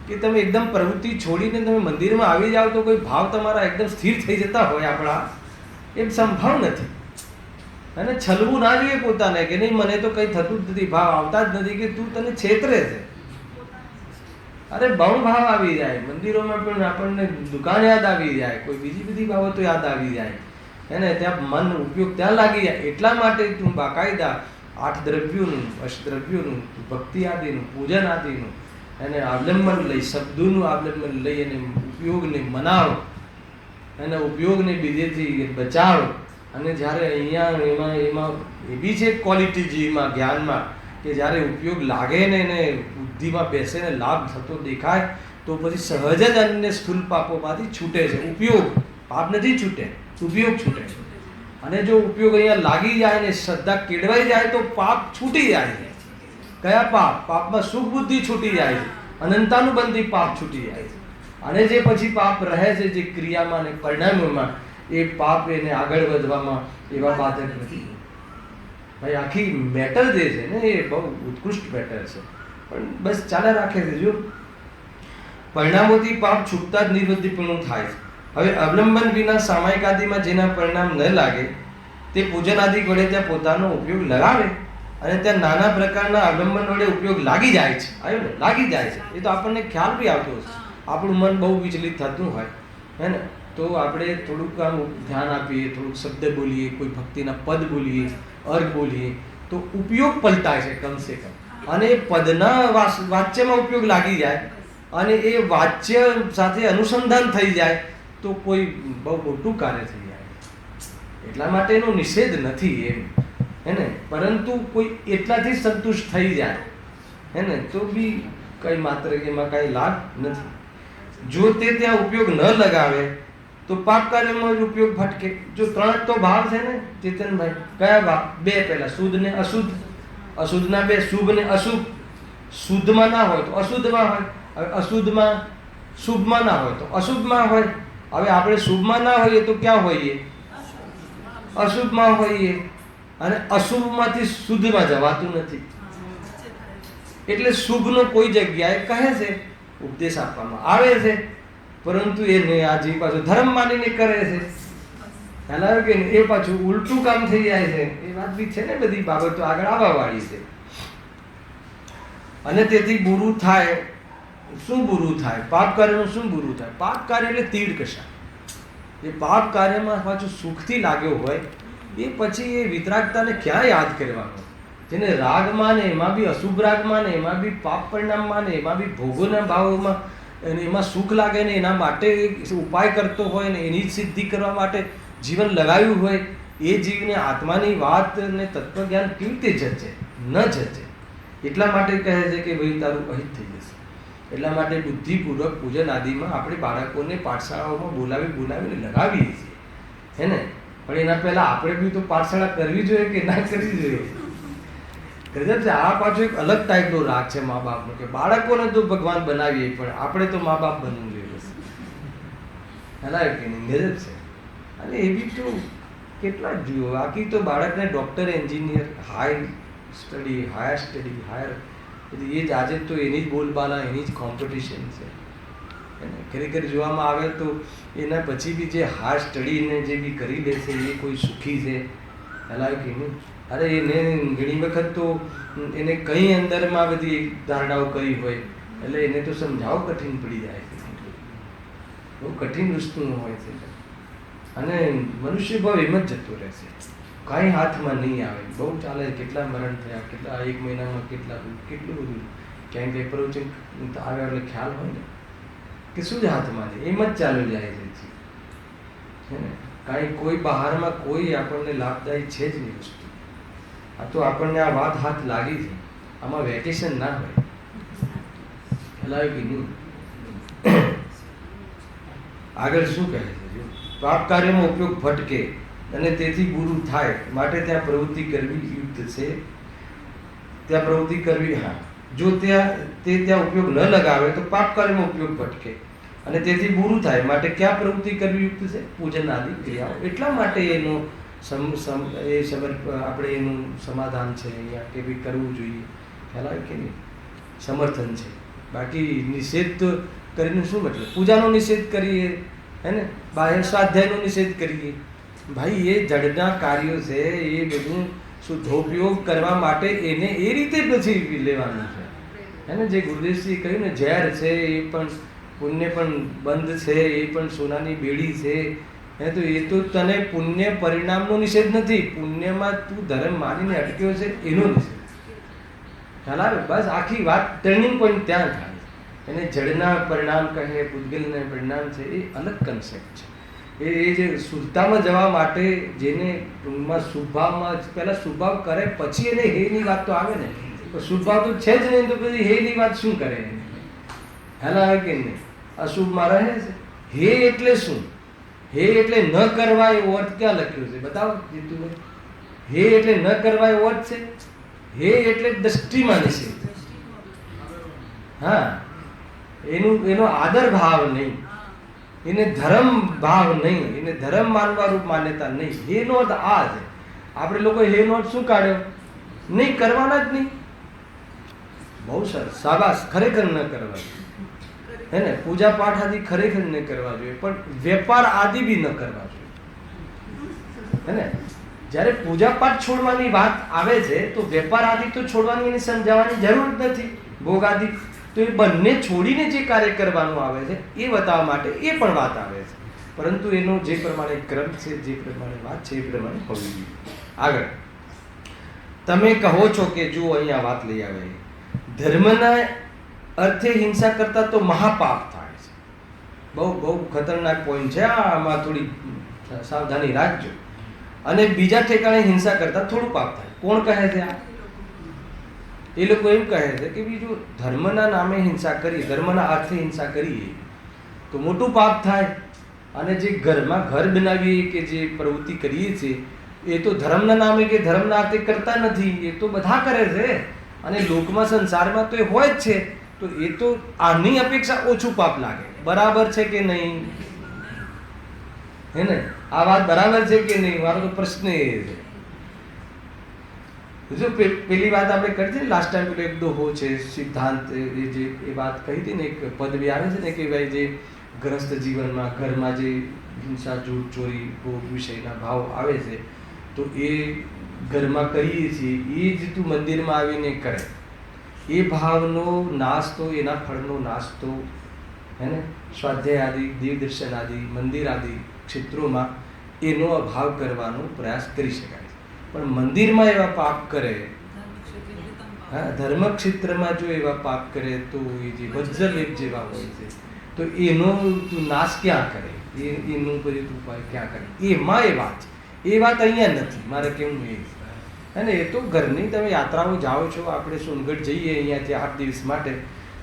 કે તમે એકદમ પ્રવૃત્તિ છોડીને તમે મંદિરમાં આવી જાઓ તો કોઈ ભાવ તમારા એકદમ સ્થિર થઈ જતા હોય આપણા, એમ સંભવ નથી. અને છલવું ના જોઈએ પોતાને કે નહીં મને તો કંઈ થતું જ નથી, ભાવ આવતા જ નથી, કે તું તને છેતરે છે. અરે બહુ ભાવ આવી જાય મંદિરોમાં, પણ આપણને દુકાન યાદ આવી જાય, કોઈ બીજી બધી બાબતો યાદ આવી જાય, એને ત્યાં મન ઉપયોગ ત્યાં લાગી જાય. એટલા માટે તું બાકાયદા 8 દ્રવ્યોનું, અષ્ટદ્રવ્યોનું, ભક્તિ આદિનું, પૂજન આદિનું એને અવલંબન લઈ, શબ્દોનું અવલંબન લઈ અને ઉપયોગને મનાવો અને ઉપયોગને બીજેથી બચાવો. અને જ્યારે અહીંયા એમાં એ બી છે ક્વોલિટી જીવમાં, જ્ઞાનમાં, કે જ્યારે ઉપયોગ લાગે ને એને બુદ્ધિમાં બેસે ને લાભ થતો દેખાય, તો પછી સહજ જ અન્ય સ્થૂલ પાપોમાંથી છૂટે છે. ઉપયોગ, પાપ નથી છૂટે, ઉપયોગ છૂટે છે. અને જો ઉપયોગ અહીંયા લાગી જાય ને શ્રદ્ધા કેળવાઈ જાય તો પાપ છૂટી જાય છે. કયા પાપ? પાપમાં સુખ બુદ્ધિ છૂટી જાય છે, અનંતાનુબંધી પાપ છૂટી જાય છે. અને જે પછી પાપ રહે છે જે ક્રિયામાં અને પરિણામોમાં, એ પાપ એને આગળ વધવામાં એવા બાધક નથી. ભાઈ આખી મેટર જે છે ને એ બહુ ઉત્કૃષ્ટ મેટર છે, પણ બસ ચાલે રાખે છે. જો પરિણામોથી પાપ છૂટતા જ નિર્વૃત્તિપણું થાય છે. હવે અવલંબન વિના સામાયિક આદિમાં જેના પરિણામ ન લાગે, તે પૂજન આદિ વડે ત્યાં પોતાનો ઉપયોગ લગાવે અને ત્યાં નાના પ્રકારના અવલંબન વડે ઉપયોગ લાગી જાય છે. આવ્યું ને, લાગી જાય છે. એ તો આપણને ખ્યાલ બી આવતો હશે. આપણું મન બહુ વિચલિત થતું હોય, હે ને, તો આપણે થોડુંક આમ ધ્યાન આપીએ, થોડુંક શબ્દ બોલીએ, કોઈ ભક્તિના પદ બોલીએ, અર્ઘ બોલીએ, તો ઉપયોગ પલટાય છે કમસે કમ. અને એ પદના વાચ્યમાં ઉપયોગ લાગી જાય અને એ વાચ્ય સાથે અનુસંધાન થઈ જાય તો કોઈ બહુ મોટું કાર્ય થઈ જાય. એટલા માટે એનો નિષેધ નથી એમ, હે ને, પરંતુ કોઈ એટલાથી સંતુષ્ટ થઈ જાય, હે ને, તો બી કઈ માત્ર એમાં કઈ લાભ નથી. જો તે ત્યાં ઉપયોગ ન લગાવે તો પાપ કાર્યમાં જ ઉપયોગ ભટકે. જો ત્રણ જ તો ભાવ છે ને ચેતનભાઈ, કયા ભાવ? બે પહેલા શુદ્ધ ને અશુદ્ધ, અશુદ્ધના બે, શુભ ને અશુભ. શુદ્ધમાં ના હોય તો અશુદ્ધમાં હોય, હવે અશુદ્ધમાં શુભમાં ના હોય તો અશુભમાં હોય. હવે આપણે શુભમાં ના હોઈએ તો ક્યાં હોઈએ? અશુભમાં હોઈએ. અને અશુભમાંથી શુદ્ધમાં જવાતું નથી. એટલે શુભનો કોઈ જગ્યાએ કહે છે, ઉપદેશ આપવામાં આવે છે, પરંતુ એને આજે પાછું ધર્મ માનીને કરે છે. ખ્યાલ આવ્યો કે એ પાછું ઉલટું કામ થઈ જાય છે. એ વાત બી છે ને, બધી બાબતો આગળ આવવા વાળી છે. અને તેથી બુરું થાય. શું બુરું થાય? પાપ કાર્યનું શું બુરું થાય? પાપ કાર્ય એટલે તીડ કશા. એ પાપ કાર્યમાં પાછું સુખથી લાગ્યો હોય એ પછી એ વિતરાગતાને ક્યાં યાદ કરવાનો? જેને રાગ માને, એમાં બી અશુભ રાગ માને, એમાં બી પાપ પરિણામ માને, એમાં બી ભોગોના ભાવોમાં એમાં સુખ લાગે ને એના માટે ઉપાય કરતો હોય ને એની જ સિદ્ધિ કરવા માટે જીવન લગાવ્યું હોય, એ જીવને આત્માની વાત ને તત્વજ્ઞાન કેવી રીતે જચે? ન જચે. એટલા માટે કહે છે કે ભાઈ તારું અહિત થઈ જશે. એટલા માટે બુદ્ધિપૂર્વક પૂજન આદિમાં આપણે બાળકોને પાઠશાળાઓમાં બોલાવીને લગાવીએ છીએ, હે ને. પણ એના પહેલા આપણે બી તો પાઠશાળા કરવી જોઈએ કે ના કરવી જોઈએ? ગજબ છે. આ પાછો એક અલગ ટાઈપનો રાગ છે મા બાપનો, કે બાળકોને તો ભગવાન બનાવીએ પણ આપણે તો મા બાપ બનવું જોઈએ. હલાય કે નહીં? ગજબ છે. અને એ બી તો કેટલા જ જુઓ. બાકી તો બાળકને ડૉક્ટર, એન્જિનિયર, હાયર સ્ટડી એ જ આજે તો એની જ બોલબાલા, એની જ કોમ્પિટિશન છે. ખરેખર જોવામાં આવે તો એના પછી બી જે હાયર સ્ટડીને જે બી કરી લે છે એ કોઈ સુખી છે? હલાય કે નહીં? અરે એને ઘણી વખત તો એને કઈ અંદરમાં બધી ધારણાઓ કરી હોય એટલે એને તો સમજાવવું કઠિન પડી જાય છે. બહુ કઠિન વસ્તુ હોય છે. અને મનુષ્ય ભાવ એમ જ જતો રહેશે, કાંઈ હાથમાં નહીં આવે. બહુ ચાલે. કેટલા મરણ થયા, કેટલા એક મહિનામાં કેટલું બધું. ક્યાંય પેપર આવે એટલે ખ્યાલ હોય ને કે શું જ હાથમાં છે, એમ જ ચાલુ જાય છે ને. કાંઈ કોઈ બહારમાં કોઈ આપણને લાભદાયી છે જ નહીં વસ્તુ. આ તો આપણને આ વાત હાથ લાગી છે, આમાં વેકેશન ના હોય. ખ્યાલ કે નહીં? આગળ શું કહે છે? જો પાપ કાર્યમાં ઉપયોગ ભટકે અને તેથી બુરું થાય માટે ત્યાં પ્રવૃત્તિ કરવી યુક્ત છે. ત્યાં પ્રવૃત્તિ કરવી, હા. જો ત્યાં ઉપયોગ ન લગાવે તો પાપ કાર્યમાં ઉપયોગ ભટકે અને તેથી બુરું થાય માટે ક્યાં પ્રવૃત્તિ કરવી યુક્ત છે? પૂજન આદિ ક્રિયાઓ. એટલા માટે એનો આપણે એનું સમાધાન છે અહીંયા કે ભાઈ કરવું જોઈએ. ખ્યાલ આવે કે નહીં? સમર્થન છે. બાકી નિષેધ તો કરીને શું મતલબ? પૂજાનો નિષેધ કરીએ, હે ને, બાહ્ય સ્વાધ્યાયનો નિષેધ કરીએ. ભાઈ એ જડના કાર્યો છે, એ બધું શુદ્ધોપયોગ કરવા માટે એને એ રીતે પછી લેવાનું છે, હે ને. જે ગુરુદેવશ્રીએ કહ્યું ને, ઝેર છે એ પણ પુણ્ય પણ બંધ છે, એ પણ સોનાની બેડી છે. હે તો એ તો તને પુણ્ય પરિણામનો નિષેધ નથી, પુણ્યમાં તું ધર્મ માનીને અટક્યો છે એનો નિષેધ. ખ્યાલ આવે? બસ આખી વાત ટર્નિંગ પોઈન્ટ ત્યાં થાય. એને જડના પરિણામ કહે, પૂતગલના પરિણામ છે, એ અલગ કન્સેપ્ટ છે. એ જે શુદ્ધતામાં જવા માટે જેને ટૂંકમાં શુભભાવમાં પહેલાં શુભભાવ કરે પછી એને હેની વાત તો આવે ને. તો શુભભાવ તો છે જ નહીં તો પછી હેની વાત શું કરે? ખ્યાલ આવે કે નહીં? અશુભમાં રહે છે. હે એટલે શું? હે એટલે ન કરવા એવો અર્થ ક્યાં લખ્યો છે? બતાવો જીતુભાઈ. હે એટલે ન કરવા એવો અર્થ છે. હે એટલે દ્રષ્ટિમાં નિષેધ. હા, એનો આદર ભાવ નહીં, એને ધર્મ ભાવ નહીં, એને ધર્મ માનવા રૂપ માન્યતા નહીં. હેનો અર્થ આ છે. આપણે લોકો હેનો અર્થ શું કાઢ્યો? નહીં કરવાના જ નહીં. બહુ સરસ, શાબાશ. ખરેખર ન કરવા, હે ને. પૂજા પાઠ આદિ ખરેખર ન કરવા જોઈએ, પણ વેપાર આદિ બી ન કરવા જોઈએ, હે ને. જ્યારે પૂજા પાઠ છોડવાની વાત આવે છે તો વેપાર આદિ તો છોડવાની, એને સમજાવવાની જરૂર નથી. ભોગ આદિ તો એ બંને છોડીને જે કાર્ય કરવાનું આવે છે એ બતાવવા માટે એ પણ વાત આવે છે. પરંતુ એનો જે પ્રમાણે ક્રમ છે, જે પ્રમાણે વાત છે એ પ્રમાણે હોવી જોઈએ. આગળ તમે કહો છો કે જો અહીંયા વાત લઈ આવે, ધર્મના અર્થે હિંસા કરતા તો મહાપાપ થાય છે. બહુ બહુ ખતરનાક પોઈન્ટ છે. આમાં થોડી સાવધાની રાખજો. અને બીજા ઠેકાણે હિંસા કરતા થોડું પાપ થાય. કોણ કહે છે આ? એ લોકો એમ કહે છે કે બીજું ધર્મના નામે હિંસા કરીએ, ધર્મના અર્થે હિંસા કરીએ તો મોટું પાપ થાય, અને જે ઘરમાં ઘર બનાવીએ કે જે પ્રવૃત્તિ કરીએ છીએ એ તો ધર્મના નામે કે ધર્મના અર્થે કરતા નથી, એ તો બધા કરે છે, અને લોકમાં સંસારમાં તો એ હોય જ છે, તો એ તો આની અપેક્ષા ઓછું પાપ લાગે. બરાબર છે કે નહીં? હે ને? આ વાત બરાબર છે કે નહીં? મારો તો પ્રશ્ન એ છે. જો પેલી વાત આપણે કરી હતી ને લાસ્ટ ટાઈમ, પેલો એક દોહો છે સિદ્ધાંત, એ જે એ વાત કહી હતી ને, એક પદવી આવે છે ને કે ભાઈ જે ગ્રસ્ત જીવનમાં ઘરમાં જે હિંસા, જૂઠ, ચોરી, ભોગ વિષયના ભાવ આવે છે તો એ ઘરમાં કરીએ છીએ, એ જ તું મંદિરમાં આવીને કરે, એ ભાવનો નાશ તો, એના ફળનો નાશ તો હે ને સ્વાધ્યાય આદિ, દેવદર્શન આદિ, મંદિર આદિ ક્ષેત્રોમાં એનો અભાવ કરવાનો પ્રયાસ કરી શકાય. પણ મંદિરમાં એવા પાપ કરે, હા, ધર્મ ક્ષેત્રમાં જો એવા પાપ કરે તો એ જે વજ્રલેપ જેવા હોય છે તો એનો તું નાશ ક્યાં કરે, એનું બધું ઉપાય ક્યાં કરે? એમાં એ વાત છે, એ વાત અહીંયા નથી. મારે કેવું એ હે ને, એ તો ઘરની તમે યાત્રાઓ જાઓ છો, આપણે સોનગઢ જઈએ અહીંયાથી 8 દિવસ માટે,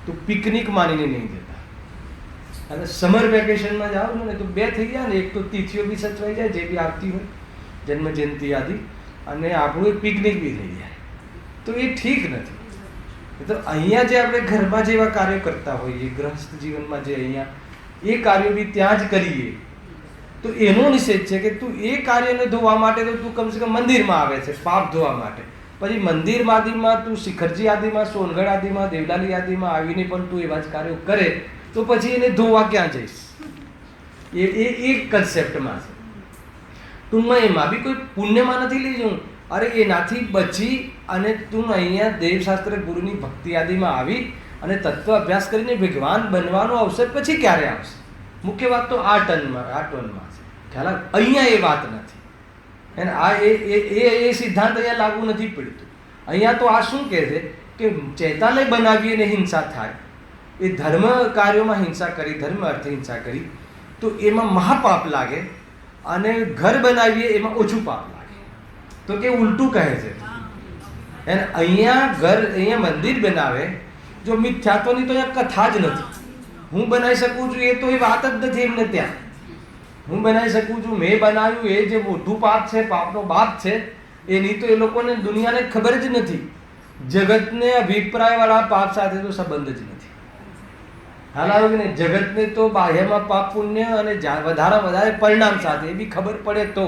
તો પિકનિક માનીને નહીં જતા, અને સમર વેકેશનમાં જાઓ છો ને તો 2 થઈ ગયા ને, એક તો તિથિઓ બી સચવાઈ જાય જે બી આવતી હોય, જન્મ જયંતિ આદિ, અને આપણું એક પિકનિક બી થઈ જાય, તો એ ઠીક નથી. તો અહીંયા જે આપણે ઘરમાં જેવા કાર્યો કરતા હોઈએ, ગૃહસ્થ જીવનમાં જે અહીંયા એ કાર્યો બી ત્યાં જ કરીએ તો એનો નિષેધ છે કે તું એ કાર્યને ધોવા માટે તો તું કમસે કમ મંદિરમાં આવે છે પાપ ધોવા માટે, પછી મંદિર આદિમાં તું શિખરજી આદિમાં, સોનગઢ આદિમાં, દેવલાલી આદિમાં આવીને પણ તું એવા જ કાર્યો કરે તો પછી એને ધોવા ક્યાં જઈશ? એ એક કન્સેપ્ટમાં છે. ટૂંકમાં એમાં બી કોઈ પુણ્યમાં નથી લઈ જવું. અરે એનાથી બચી અને તું અહીંયા દેવશાસ્ત્ર ગુરુની ભક્તિ આદિમાં આવી અને તત્વ અભ્યાસ કરીને ભગવાન બનવાનો અવસર પછી ક્યારે આવશે? મુખ્ય વાત તો આ ટર્નમાં છે. ખ્યાલ? અહીંયા એ વાત નથી. અને આ એ સિદ્ધાંત અહીંયા લાગુ નથી પડતું. અહીંયા તો આ શું કહે છે કે ચેતાને બનાવીને હિંસા થાય, એ ધર્મ કાર્યોમાં હિંસા કરી, ધર્મ અર્થે હિંસા કરી તો એમાં મહાપાપ લાગે, અને ઘર બનાવીએ એમાં ઓછું પાપ લાગે. તો કે ઉલટું કહે છે. અને અહીંયા મંદિર બનાવે, જો મિથ્યાત્વની તો અહીંયા કથા જ નથી. હું બનાવી શકું છું એ તો એ વાત જ નથી એમને ત્યાં. હું બનાવી શકું છું, મેં બનાવ્યું, એ જે મોટું પાપ છે, પાપનો બાપ છે, એની તો એ લોકોને દુનિયાને ખબર જ નથી. જગતને અભિપ્રાયવાળા પાપ સાથે તો સંબંધ જ નથી. હાલ આવ્યું કે નહીં? જગતને તો બાહ્યમાં પાપ પુણ્ય અને વધારે પરિણામ સાથે એ બી ખબર પડે તો.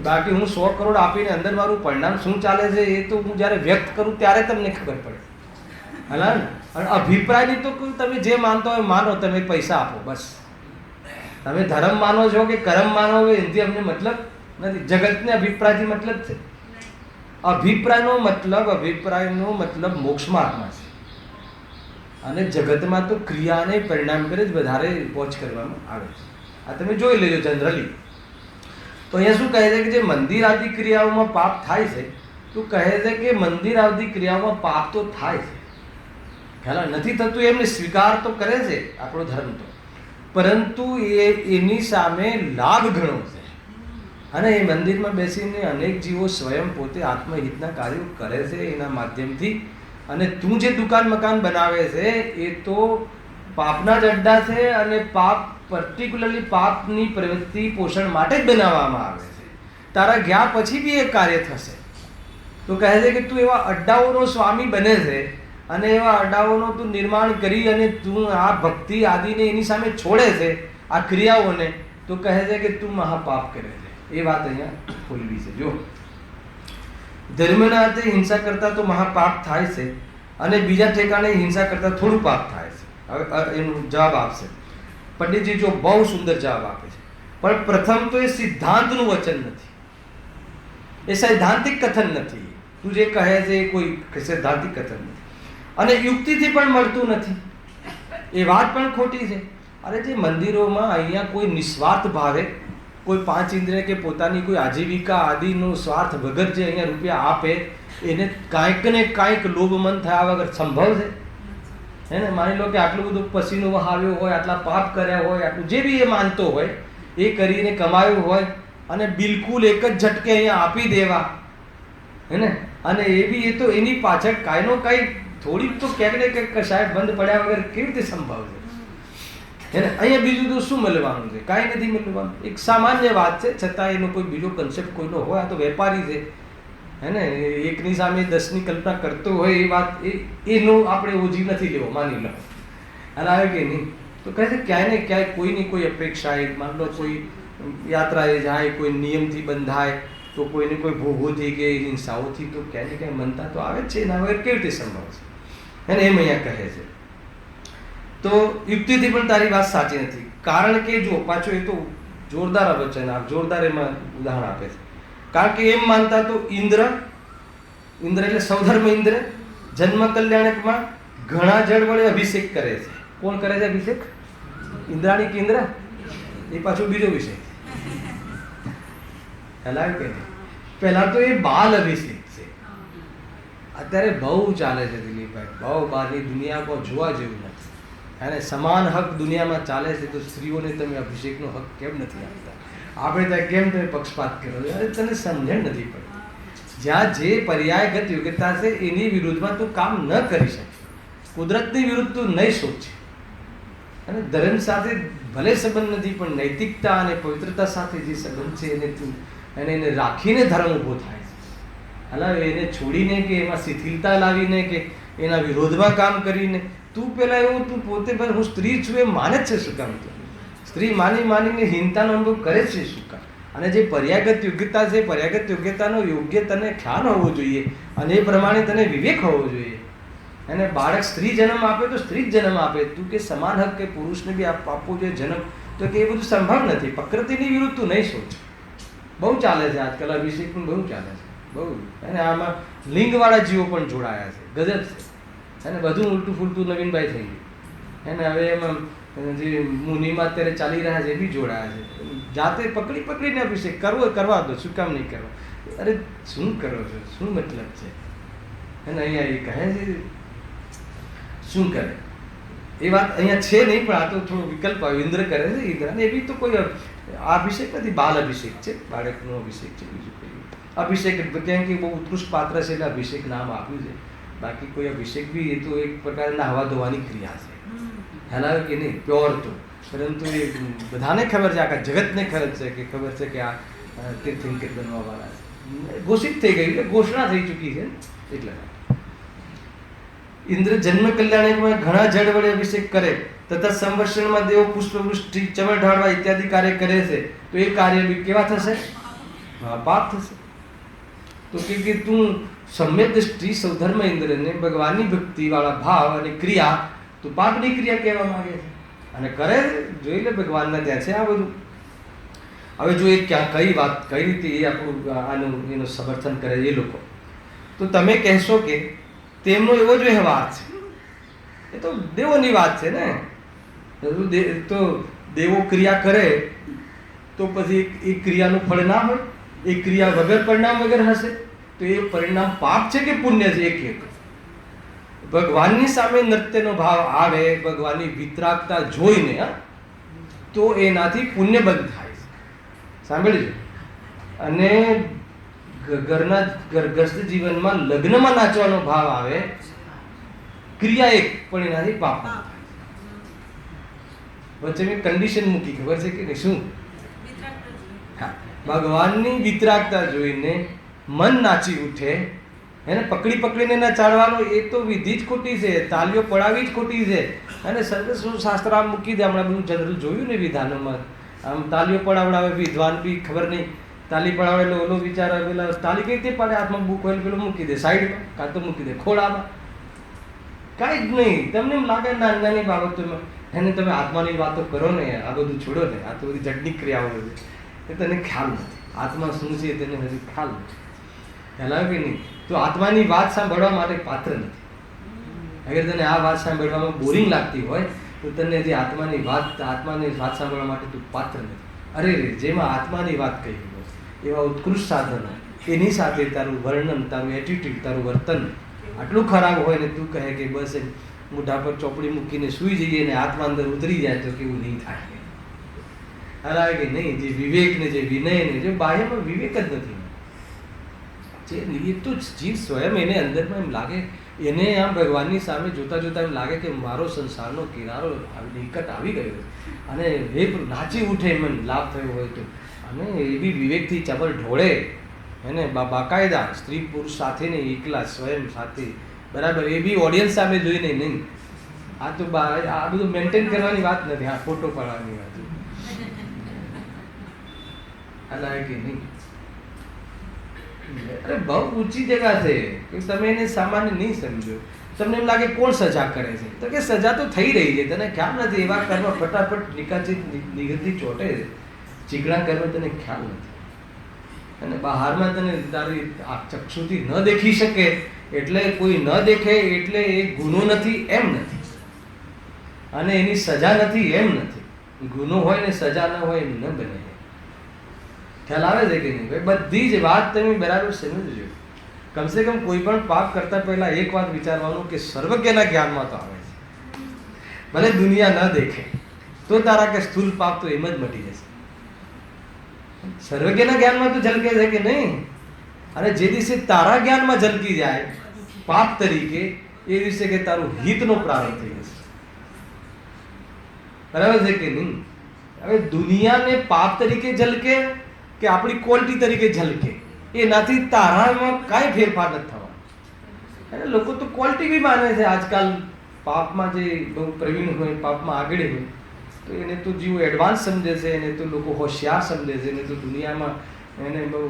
બાકી હું 100 કરોડ આપીને અંદર મારું પરિણામ શું ચાલે છે એ તો હું જ્યારે વ્યક્ત કરું ત્યારે તમને ખબર પડે. હાલા ને? અને અભિપ્રાયની તો તમે જે માનતો હોય માનો, તમે પૈસા આપો બસ. તમે ધર્મ માનો છો કે કર્મ માનો છો એનાથી અમને મતલબ નથી. જગતને અભિપ્રાયથી મતલબ છે. અભિપ્રાયનો મતલબ મોક્ષ માર્ગમાં છે, અને જગતમાં તો ક્રિયાને પરિણામ કરે જ વધારે વોચ કરવામાં આવે છે. આ તમે જોઈ લેજો જનરલી. તો અહીંયા શું કહે છે કે જે મંદિર આદિ ક્રિયાઓમાં પાપ થાય છે, તો કહે છે કે મંદિર આદિ ક્રિયાઓમાં પાપ તો થાય છે, ખ્યાલ નથી થતું એમને સ્વીકાર તો કરે છે આપણો ધર્મ તો, પરંતુ એની સામે લાભ ઘણો છે. અને એ મંદિરમાં બેસીને અનેક જીવો સ્વયં પોતે આત્મહિતના કાર્યો કરે છે એના માધ્યમથી. અને તું જે દુકાન મકાન બનાવે છે એ તો પાપના જ અડ્ડા છે, અને પાપ પર્ટિક્યુલરલી પાપની પ્રવૃત્તિ પોષણ માટે જ બનાવવામાં આવે છે. તારા ગયા પછી બી એ કાર્ય થશે. તો કહે છે કે તું એવા અડ્ડાઓનો સ્વામી બને છે, અને એવા અડ્ડાઓનો તું નિર્માણ કરી અને તું આ ભક્તિ આદિને એની સામે છોડે છે, આ ક્રિયાઓને, તો કહે છે કે તું મહાપાપ કરે છે. એ વાત અહીંયા ખોલવી છે. જો ધર્મના અર્થે હિંસા કરતા તો મહાપાપ થાય છે, અને બીજા ઠેકાણે હિંસા કરતા થોડું પાપ થાય છે. હવે એનો જવાબ આપશે પંડિતજી. જો બહુ સુંદર જવાબ આપે છે. પણ પ્રથમ તો એ સિદ્ધાંતનું વચન નથી, એ સૈદ્ધાંતિક કથન નથી. તું જે કહે છે એ કોઈ સૈદ્ધાંતિક કથન નથી, અને યુક્તિથી પણ મળતું નથી. એ વાત પણ ખોટી છે. અરે જે મંદિરોમાં અહીંયા કોઈ નિસ્વાર્થ ભાવે કોઈ 5 ઇન્દ્રિય કે પોતાની કોઈ આજીવિકા આદિનો સ્વાર્થ વગર જે અહીંયા રૂપિયા આપે, એને કાંઈક ને કાંઈક લોભમન થયા વગર સંભવ છે? હે ને? માની લો કે આટલું બધું પસીનો વહાવ્યો હોય, આટલા પાપ કર્યા હોય, આટલું જે બી એ માનતો હોય એ કરીને કમાયું હોય, અને બિલકુલ એક જ ઝટકે અહીંયા આપી દેવા, હે ને? અને એ બી એ તો એની પાછળ કાંઈનો કાંઈ થોડીક તો ક્યાંક ને ક્યાંક સાહેબ બંધ પડ્યા વગર કેવી રીતે સંભવ છે એને અહીંયા બીજું તો શું મળવાનું છે? કાંઈ નથી મળવાનું. એક સામાન્ય વાત છે, છતાં એનો કોઈ બીજો કન્સેપ્ટ કોઈનો હોય. આ તો વેપારી છે હે ને, એકની સામે 10ની કલ્પના કરતો હોય એ વાત એનો આપણે ઓજી નથી લેવો, માની લો. અને આવે કે નહીં તો કહે છે ક્યાંય ને ક્યાંય કોઈની કોઈ અપેક્ષા, માન લો કોઈ યાત્રાએ જાય, કોઈ નિયમથી બંધાય, તો કોઈને કોઈ ભોગોથી કે હિંસાઓથી તો ક્યાંય ને ક્યાંય મનતા તો આવે જ છે. એના વગર કેવી રીતે સંભવ છે? એને એમ અહીંયા કહે છે. તો યુક્તિથી પણ તારી વાત સાચી નથી. કારણ કે જો પાછું એ તો જોરદાર વચન, જોરદાર એમાં ઉદાહરણ આપે છે. કારણ કે એમ માનતા તો ઇન્દ્ર એટલે સૌધર્મ ઇન્દ્ર જન્મ કલ્યાણકમાં ઘણા જળ વડે અભિષેક કરે છે. કોણ કરે છે અભિષેક? ઇન્દ્રાણી કે ઇન્દ્ર? એ પાછો બીજો વિષય. ખ્યાલ કે પહેલા તો એ બાલ અભિષેક છે. અત્યારે બહુ ચાલે છે દિલીપભાઈ, બહુ બહારની દુનિયા કોઈ જોવા જેવું નથી. અને સમાન હક દુનિયામાં ચાલે છે, તો સ્ત્રીઓને તમે અભિષેકનો હક કેમ નથી આપતા? આપણે ત્યાં કેમ તમે પક્ષપાત કરો? અરે તને સમજણ નથી પડતી. જ્યાં જે પર્યાયગત યોગ્યતા છે એની વિરુદ્ધમાં તું કામ ન કરી શકે. કુદરતની વિરુદ્ધ તું નહીં સોચ. અને ધર્મ સાથે ભલે સંબંધ નથી, પણ નૈતિકતા અને પવિત્રતા સાથે જે સંબંધ છે એને તું એને રાખીને ધર્મ ઊભો થાય છે. હલાવે એને છોડીને કે એમાં શિથિલતા લાવીને કે એના વિરોધમાં કામ કરીને તું પેલા એવું તું પોતે હું સ્ત્રી છું એ માને જ છે. શું કામ? સ્ત્રી માનીને હીનતાનો અનુભવ કરે છે. શું કામ? અને જે પર્યાગત યોગ્યતા છે, પર્યાગત યોગ્યતાનો યોગ્ય તને ખ્યાલ હોવો જોઈએ અને એ પ્રમાણે તને વિવેક હોવો જોઈએ. અને બાળક સ્ત્રી જન્મ આપે તો સ્ત્રી જ જન્મ આપે. તું કે સમાન હક કે પુરુષને બી આપવો જોઈએ જન્મ, તો કે એ બધું સંભવ નથી. પ્રકૃતિની વિરુદ્ધ તું નહીં સોચ. બહુ ચાલે છે આજકાલ અભિષેક પણ બહુ ચાલે છે, બહુ. અને આમાં લિંગવાળા જીવો પણ જોડાયા છે, ગજબ છે. અને બધું ઉલટું ફૂલટું નવીનભાઈ થઈ ગયું. અને હવે એમાં જે મુનિમાં અત્યારે ચાલી રહ્યા છે એ બી જોડાયા છે. જાતે પકડીને અભિષેક કરવો કરવા દો, શું કામ નહીં કરો? અરે શું કરો છો? શું મતલબ છે? અને અહીંયા એ કહે છે શું કરે એ વાત અહીંયા છે નહીં, પણ આ તો થોડો વિકલ્પ આવ્યો. ઇન્દ્ર કરે છે, ઇન્દ્ર. અને એ બી તો કોઈ અભિષેક નથી, બાલ અભિષેક છે, બાળકનો અભિષેક છે. બીજું કોઈ અભિષેક કેમ કે બહુ ઉત્કૃષ્ટ પાત્ર છે એટલે અભિષેક નામ આપ્યું છે. બાકી કોઈ અભિષેક બી એ તો એક પ્રકારે નાહવા ધોવાની ક્રિયા છે. ખ્યાલ કે નહીં? પ્યોર તો. પરંતુ એ બધાને ખબર છે, આખા જગતને ખબર છે કે આ તીર્થંકર બનવા વાળા છે. ઘોષિત થઈ ગઈ એટલે ઘોષણા થઈ ચૂકી છે. એટલે ઇન્દ્ર જન્મ કલ્યાણકમાં ઘણા જળ વડે અભિષેક કરે તથા સંવર્ષણમાં દેવો પુષ્પવૃષ્ટિ ચમર ઢાળવા ઇત્યાદિ કાર્ય કરે છે, તો એ કાર્ય બી કેવા થશે? પાપ થશે. તો કે તું સમ્યક દ્રષ્ટિ સૌધર્મ ઇન્દ્રને ભગવાનની ભક્તિ વાળા ભાવ અને ક્રિયા તું પાપની ક્રિયા કહેવા માંગે છે અને કરે જોઈ લે ભગવાનના ત્યાં છે આ બધું. હવે જો એ ક્યાં કઈ વાત કઈ રીતે એ આપણું એનું સમર્થન કરે એ લોકો, તો તમે કહેશો કે તેમનો એવો જ વ્યવહાર છે. એ તો દેવોની વાત છે ને. તો દેવો ક્રિયા કરે તો પછી એ ક્રિયાનું ફળ ના હોય? એ ક્રિયા વગર પરિણામ વગર હશે તો એ પરિણામ પાપ છે કે પુણ્ય છે? એક ભગવાનની સામે નૃત્યનો ભાવ આવે, ભગવાનની વિતરાગતા જોઈને, તો એનાથી પુણ્ય બંધ થાય છે. સાંભળજો. અને ઘરસ્થ જીવનમાં લગ્નમાં નાચવાનો ભાવ આવે, ક્રિયા એક, પણ એનાથી પાપ થાય. વચ્ચે મેં કન્ડિશન મૂકી, ખબર છે કે નહીં? શું? ભગવાનની વિતરાગતા જોઈને મન નાચી ઉઠે, એને પકડીને નચાડવાનો એ તો વિધિ જ ખોટી છે, તાલીઓ પડાવી જ ખોટી છે. અને સર્વસ્વ શાસ્ત્ર આમ મૂકી દે. હમણાં બધું જનરલ જોયું ને વિધાનોમાં, આમ તાલીઓ પડાવડાવે, વિદ્વાન બી ખબર નહીં તાલી પડાવે એટલે ઓલો વિચાર પેલા તાલી કઈ રીતે પાડે, હાથમાં બુક હોય પેલો મૂકી દે સાઈડમાં, કાં તો મૂકી દે ખોળામાં. કાંઈ જ નહીં. તમને એમ લાગે નાની બાબતોમાં એને તમે આત્માની વાતો કરો ને, આ બધું છોડો ને, આ તો બધી જડની ક્રિયાઓ છે એ તને ખ્યાલ નથી. આત્મા શું છે તેને હજી ખ્યાલ નથી. ખ્યાલ કે નહીં? તો આત્માની વાત સાંભળવા માટે પાત્ર નથી. અગર તને આ વાત સાંભળવામાં બોરિંગ લાગતી હોય તો તને જે આત્માની વાત સાંભળવા માટે તું પાત્ર નથી. અરે રે, જેમાં આત્માની વાત કહી હોય એવા ઉત્કૃષ્ટ સાધનો, એની સાથે તારું વર્ણન, તારું એટીટ્યુડ, તારું વર્તન આટલું ખરાબ હોય ને તું કહે કે બસ એમ મોઢા પર ચોપડી મૂકીને સૂઈ જઈએ ને આત્મા અંદર ઉતરી જાય, તો કેવું નહીં થાય? હરાવે કે નહીં? જે વિવેક ને જે વિનય ને જે બાહ્યમાં વિવેક જ નથી. એ તો જીવ સ્વયં એને અંદરમાં એમ લાગે, એને આમ ભગવાનની સામે જોતા જોતા એમ લાગે કે મારો સંસારનો કિનારો નિકટ આવી ગયો અને એ નાચી ઉઠે એમ લાભ થયો હોય તો, અને એ બી વિવેકથી ચબલ ઢોળે એને બાકાયદા સ્ત્રી પુરુષ સાથે નહીં, એકલા સ્વયં સાથે બરાબર, એ બી ઓડિયન્સ સામે જોઈને નહીં. આ તો આ બધું મેન્ટેન કરવાની વાત નથી, આ ફોટો પાડવાની વાત લાગે કે નહીં. અરે બહુ ઊંચી જગા છે કે તમે એને સામાન્ય નહીં સમજો. તમને એમ લાગે કોણ સજા કરે છે, તો કે સજા તો થઈ રહી છે, તને ખ્યાલ નથી. એવા કર્મ ફટાફટ નિગતથી ચોટે છે, ચીકણા કર્મ તને ખ્યાલ નથી. અને બહારમાં તને તારી આ ચક્ષુથી ન દેખી શકે એટલે કોઈ ન દેખે એટલે એ ગુનો નથી એમ નથી, અને એની સજા નથી એમ નથી. ગુનો હોય ને સજા ન હોય એમ ન બને. ખ્યાલ આવે છે કે નહીં ભાઈ? બધી જ વાત તમે બરાબર સમજજો. કમસે કમ કોઈ પણ પાપ કરતા પહેલા એક વાત વિચારવાનું કે સર્વજ્ઞના જ્ઞાનમાં તો આવે છે, ભલે દુનિયા ન દેખે તો તારા કે સ્થૂલ પાપ તો એમ જ મટી જશે. સર્વજ્ઞના જ્ઞાનમાં તો ઝલકે છે કે નહીં? અને જે દિવસે તારા જ્ઞાનમાં ઝલકી જાય પાપ તરીકે, એ દિવસે કે તારું હિતનો પ્રારંભ થઈ જશે. બરાબર છે કે નહીં? હવે દુનિયાને પાપ તરીકે ઝલકે કે આપણી ક્વોલિટી તરીકે ઝલકે, એનાથી તારામાં કાંઈ ફેરફાર નથી થવાનો. અને લોકો તો ક્વોલિટી બી માને છે આજકાલ. પાપમાં જે બહુ પ્રવીણ હોય, પાપમાં આગળ હોય, તો એને તો જીવ એડવાન્સ સમજે છે, એને તો લોકો હોશિયાર સમજે છે, એને તો દુનિયામાં એને બહુ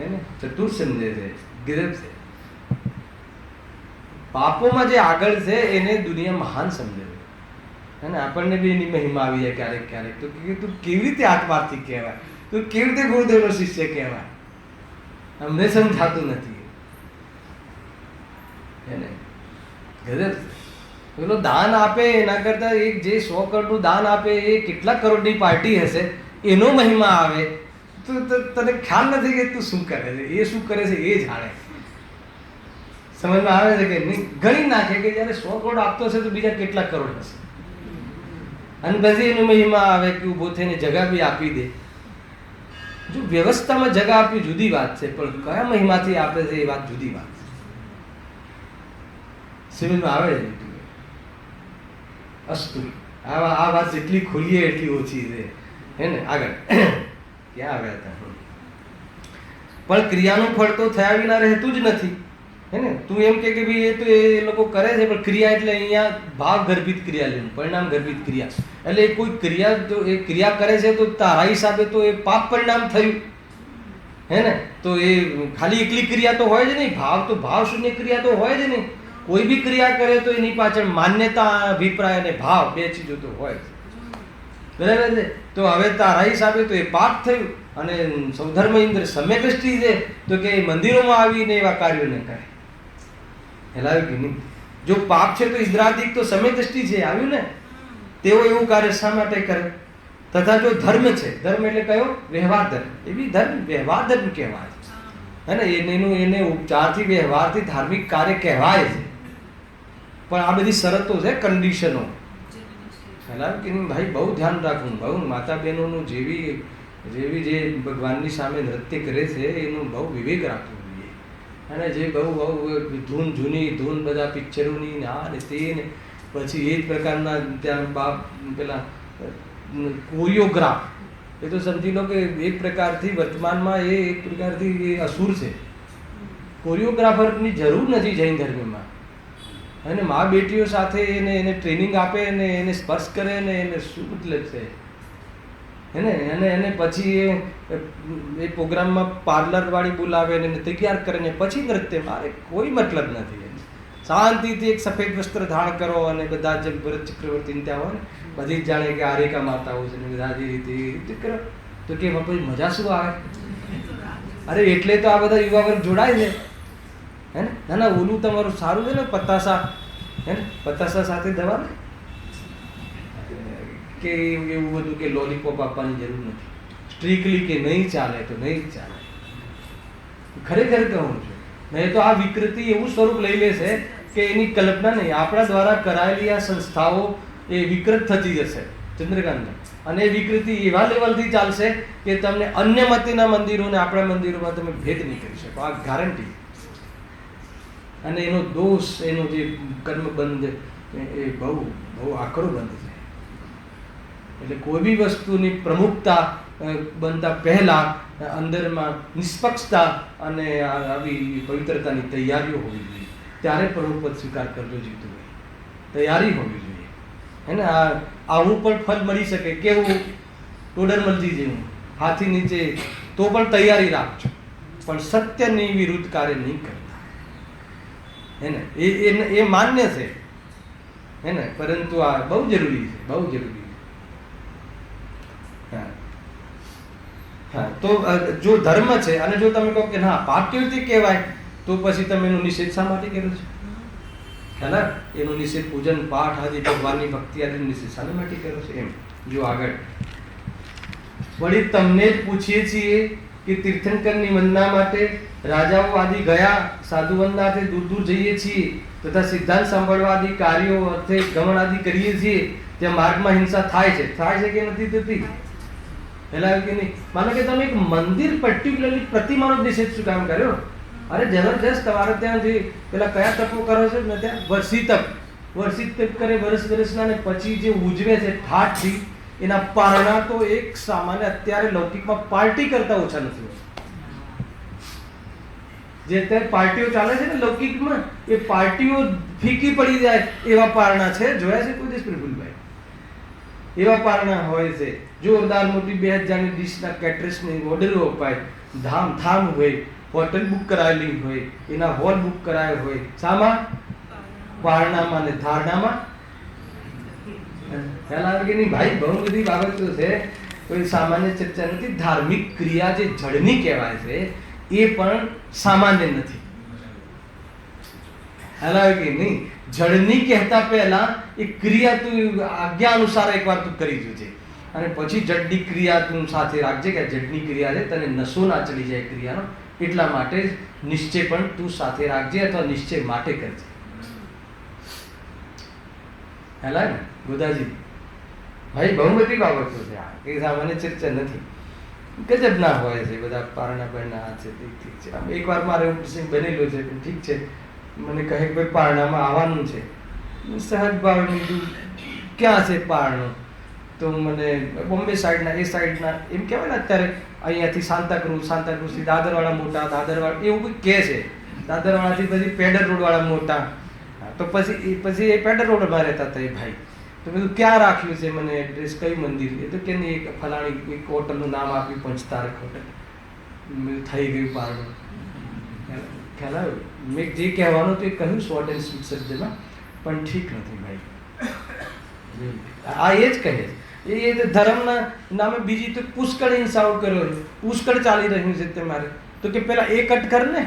એને ચતુર સમજે છે, ગિરફ છે. પાપોમાં જે આગળ છે એને દુનિયા મહાન સમજે છે. અને આપણને બી એની મહિમા આવી જાય ક્યારેક ક્યારેક, તો તું કેવી રીતે આત્માર્થી કહેવાય, તું કેવી રીતે ગુરુદેવનો શિષ્ય કહેવાય, અમને સમજાતું નથી. એને ગજબ. પેલો દાન આપે એના કરતા એક જે 100 કરોડનું દાન આપે એ કેટલા કરોડની પાર્ટી હશે, એનો મહિમા આવે તો તને ખ્યાલ નથી કે તું શું કરે છે, એ શું કરે છે એ જાણે. સમજમાં આવે છે કે નહીં? ગણી નાખે કે જયારે 100 કરોડ આપતો હશે તો બીજા કેટલા કરોડ હશે, અને પછી એનો મહિમા આવે કે ઉભો થઈને જગા બી આપી દે. જો વ્યવસ્થામાં જગા આપવી જુદી વાત છે, પણ કયા મહિમાથી આપે છે એ વાત જુદી વાત છે. સમજમાં આવે છે? અસ્તુ. આ વાત જેટલી ખોલીએ એટલી ઓછી છે, હે ને? આગળ ક્યાં આવ્યા હતા? પણ ક્રિયાનું ફળ તો થયા વિના રહેતું જ નથી, હે ને? તું એમ કે ભાઈ એ તો એ લોકો કરે છે, પણ ક્રિયા એટલે અહીંયા ભાવ ગર્ભિત ક્રિયા લેવું, પરિણામ ગર્ભિત ક્રિયા. એટલે કોઈ ક્રિયા જો એ ક્રિયા કરે છે તો તારા હિસાબે તો એ પાપ પરિણામ થયું, હે ને? તો એ ખાલી એકલી ક્રિયા તો હોય જ નહીં, ભાવ તો ભાવ શૂન્ય ક્રિયા તો હોય જ નહીં. કોઈ બી ક્રિયા કરે તો એની પાછળ માન્યતા, અભિપ્રાય અને ભાવ બે ચીજો તો હોય. બરાબર છે? તો હવે તારા હિસાબે તો એ પાપ થયું. અને સૌધર્મ ઇન્દ્ર સમ્યક દ્રષ્ટિ છે તો કે મંદિરોમાં આવીને એવા કાર્યો ન કરે. હેલાવ્યું કે નહીં? જો પાપ છે તો ઇન્દ્રાદિક તો સમ્યક દ્રષ્ટિ છે, આવ્યું ને? તેઓ એવું કાર્ય શા માટે કરે? તથા જો ધર્મ છે, ધર્મ એટલે કયો? વ્યવહાર ધર્મ. એ બી ધર્મ વ્યવહાર ધર્મ કહેવાય, હે ને? એને ઉપચારથી વ્યવહારથી ધાર્મિક કાર્ય કહેવાય છે. પણ આ બધી શરતો છે, કન્ડિશનો. હેલાવ્યું કે નહીં? ભાઈ બહુ ધ્યાન રાખવું, બહુ માતા બહેનોનું જેવી જે ભગવાનની સામે નૃત્ય કરે છે એનું બહુ વિવેક રાખવું જોઈએ. અને જે બહુ ધૂન, જૂની ધૂન, બધા પિક્ચરોની ને આ ને તે ને પછી એ જ પ્રકારના ત્યાં પેલા કોરિયોગ્રાફ, એ તો સમજી લો કે એક પ્રકારથી વર્તમાનમાં એ એક પ્રકારથી એ અસુર છે. કોરિયોગ્રાફરની જરૂર નથી જૈન ધર્મમાં. અને મા બેટીઓ સાથે એને ટ્રેનિંગ આપે ને એને સ્પર્શ કરે ને એને શું મતલબ છે, હે ને? અને પછી એ પ્રોગ્રામમાં પાર્લરવાળી બોલાવે ને એને તૈયાર કરે ને પછી નૃત્ય. મારે કોઈ મતલબ નથી. શાંતિથી એક સફેદ વસ્ત્ર ધારણ કરો અને બધા જ ભરત ચક્રવર્તી ત્યાં હોય ને બધી જ જાણે કે આરેકા માતાઓ છે ને બધા જે રીતે કરો તો કે પછી મજા શું આવે? અરે એટલે તો આ બધા યુવા વર્ગ જોડાય છે, હે ને? ના ના, ઓલું તમારું સારું છે ને પતાસા, હે ને? પતાસા સાથે દવા ને કે એવું બધું કે લોલીપોપ આપવાની જરૂર નથી. સ્ટ્રિક્ટલી કે નહીં ચાલે તો નહીં ચાલે. ખરેખર કહું છું, નહીં તો આ વિકૃતિ એવું સ્વરૂપ લઈ લેશે કે એની કલ્પના નહીં. આપણા દ્વારા કરાયેલી આ સંસ્થાઓ એ વિકૃત થતી જશે. ચંદ્રકાંત. અને એ વિકૃતિ એવા લેવલથી ચાલશે કે તમને અન્ય મતીના મંદિરો અને આપણા મંદિરોમાં તમે ભેદ નહીં કરી શકો, આ ગારંટી. અને એનો દોષ, એનો જે કર્મબંધ એ બહુ બહુ આકરો બંધ છે. એટલે કોઈ બી વસ્તુની પ્રમુખતા બનતા પહેલા અંદરમાં નિષ્પક્ષતા અને આવી પવિત્રતાની તૈયારીઓ હોવી જોઈએ. ત્યારે પ્રભુપદ સ્વીકાર કરજો જીતુભાઈ, તૈયારી હોવી જોઈએ. હે ને, આવું પણ ફળ મળી શકે. કેવું? ટોડરમલજી જેવું, હાથી નીચે તો પણ તૈયારી રાખજો, પણ સત્યની વિરુદ્ધ કાર્ય નહીં કરતા. હે ને, એ માન્ય છે. હે ને, પરંતુ આ બહુ જરૂરી છે, બહુ જરૂરી છે. હા, તો જો ધર્મ છે અને જો તમે કહો કે ના પાર્થિવથી કહેવાય, તો પછી તમે એનો નિષેધ શા માટે કર્યો છે? હેના, એનો નિષેધ પૂજન પાઠ આદિ ભગવાનની ભક્તિ આદિ નિષેધ શાના માટે કર્યો છે? એમ જો આગળ વળી તમને જ પૂછીએ છીએ કે તીર્થંકરની વંદના માટે રાજાઓ આદિ ગયા, સાધુ વંદનાર્થે દૂર દૂર જઈએ છીએ તથા સિદ્ધાંત સાંભળવા આદિ કાર્યો અર્થે ગમન આદિ કરીએ છીએ, ત્યાં માર્ગમાં હિંસા થાય છે કે નથી થતી? પહેલા કે નહીં. માનો કે તમે એક મંદિર પર્ટિક્યુલરલી પ્રતિમાનો નિષેધ શું કામ કર્યો? અરે જબરજસ્ત, તમારે ત્યાં જે પેલા કયા તપો કરો છો ને, ત્યાં વર્ષી તપ કરે, વર્ષના, ને પછી જે ઉજવે છે ઠાઠથી, એના પારણા તો એક સામાન્ય અત્યારે લૌકિકમાં પાર્ટી કરતા ઓછા નથી. જે અત્યારે પાર્ટીઓ ચાલે છે ને લૌકિકમાં, એ પાર્ટીઓ ફીકી પડી જાય એવા પારણા છે. જોયા છે કોઈ દિવસ પ્રફુલભાઈ? એવા પારણા હોય છે, જોરદાર મોટી 2000ની ડીશના કેટરર્સની ઓર્ડરો અપાય, ધામ હોય, હોટલ બુક કરાયેલી હોય, એના હોલ બુક કરાયો હોય. શામાં? પારણામાં ને ધારણામાં. ખ્યાલ આવે કે નહીં ભાઈ? બહુ બધી બાબતો છે, કોઈ સામાન્ય ચર્ચા નથી. ધાર્મિક ક્રિયા જે જડની કહેવાય છે એ પણ સામાન્ય નથી. ખ્યાલ આવે કે નહીં? જડની કહેતા પહેલા એ ક્રિયા તું આજ્ઞા અનુસાર એકવાર તું કરી જોજે, અને પછી જડની ક્રિયા તું સાથે રાખજે કે જડની ક્રિયા છે, તને નશો ના ચડી જાય ક્રિયાનો, એટલા માટે નિશ્ચય પણ તું સાથે રાખજે અથવા નિશ્ચય માટે કરજે. હેલા ને ગોદાજી ભાઈ, બહુ બધી બાબતો છે, આ એ સામાન્ય ચર્ચા નથી. ગજબ ના હોય છે બધા પારણા બરના આ છે, ઠીક છે. એકવાર મારે એવું પ્રસંગ બનેલો છે, પણ ઠીક છે. મને કહે કે ભાઈ પારણામાં આવવાનું છે. સહજ ભાવની તું ક્યાં છે પારણું? તો મને બોમ્બે સાઈડના, એ સાઈડના એમ કહેવાય ને અત્યારે અહીંયાથી સાંતાક્રુઝથી દાદરવાળા મોટા, દાદરવાળા એવું કંઈક કહે છે. દાદરવાળાથી પછી પેડર રોડવાળા મોટા. તો પછી એ પેડર રોડમાં રહેતા હતા એ ભાઈ. તો બધું ક્યાં રાખ્યું છે મને એડ્રેસ, કયું મંદિર? એ તો કે નહીં, એક ફલાણી એક હોટલનું નામ આપ્યું, પંચતારક હોટલ. થઈ ગયું પારણું. ખ્યાલ આવ્યો? મેં જે કહેવાનું તો એ કહ્યું શોર્ટ એન્ડ સ્વીટ શબ્દમાં, પણ ઠીક નથી ભાઈ. આ એ જ કહે છે. એ ધર્મના નામે બીજી તો પુષ્કળ હિંસાઓ કર્યો છે, પુષ્કળ ચાલી રહ્યું છે તમારે. તો કે પેલા એ કટ કર ને,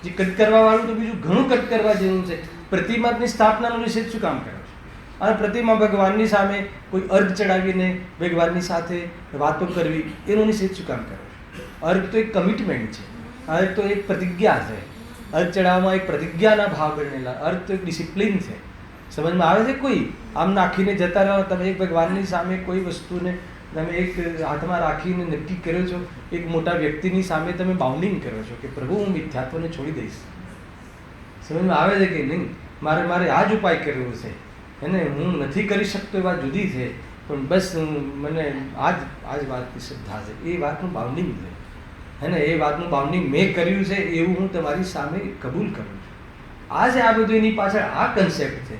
જે કટ કરવા વાળું તો બીજું ઘણું કટ કરવા જેવું છે. પ્રતિમાની સ્થાપનાનો નિષેધ શું કામ કર્યો છે? અને પ્રતિમા ભગવાનની સામે કોઈ અર્ઘ ચડાવીને ભગવાનની સાથે વાતો કરવી, એનો નિષેધ શું કામ કર્યો છે? અર્ઘ તો એક કમિટમેન્ટ છે, અર્ઘ તો એક પ્રતિજ્ઞા છે. અર્ઘ ચડાવવામાં એક પ્રતિજ્ઞાના ભાવ બનેલા, અર્ઘ તો એક ડિસિપ્લિન છે. સમજમાં આવે છે? કોઈ આમ નાખીને જતા રહો તમે એક ભગવાનની સામે કોઈ વસ્તુને તમે એક હાથમાં રાખીને નક્કી કર્યો છો, એક મોટા વ્યક્તિની સામે તમે બાઉન્ડિંગ કરો છો કે પ્રભુ હું મિથ્યાત્વને છોડી દઈશ. સમજમાં આવે છે કે નહીં? મારે આ જ ઉપાય કર્યો છે, એને હું નથી કરી શકતો એ વાત જુદી છે, પણ બસ મને આ જ વાતની શ્રદ્ધા છે, એ વાતનું બાઉન્ડિંગ છે. હે ને, એ વાતનું બાઉન્ડિંગ મેં કર્યું છે એવું હું તમારી સામે કબૂલ કરું છું. આ છે આ બધું, એની પાછળ આ કન્સેપ્ટ છે.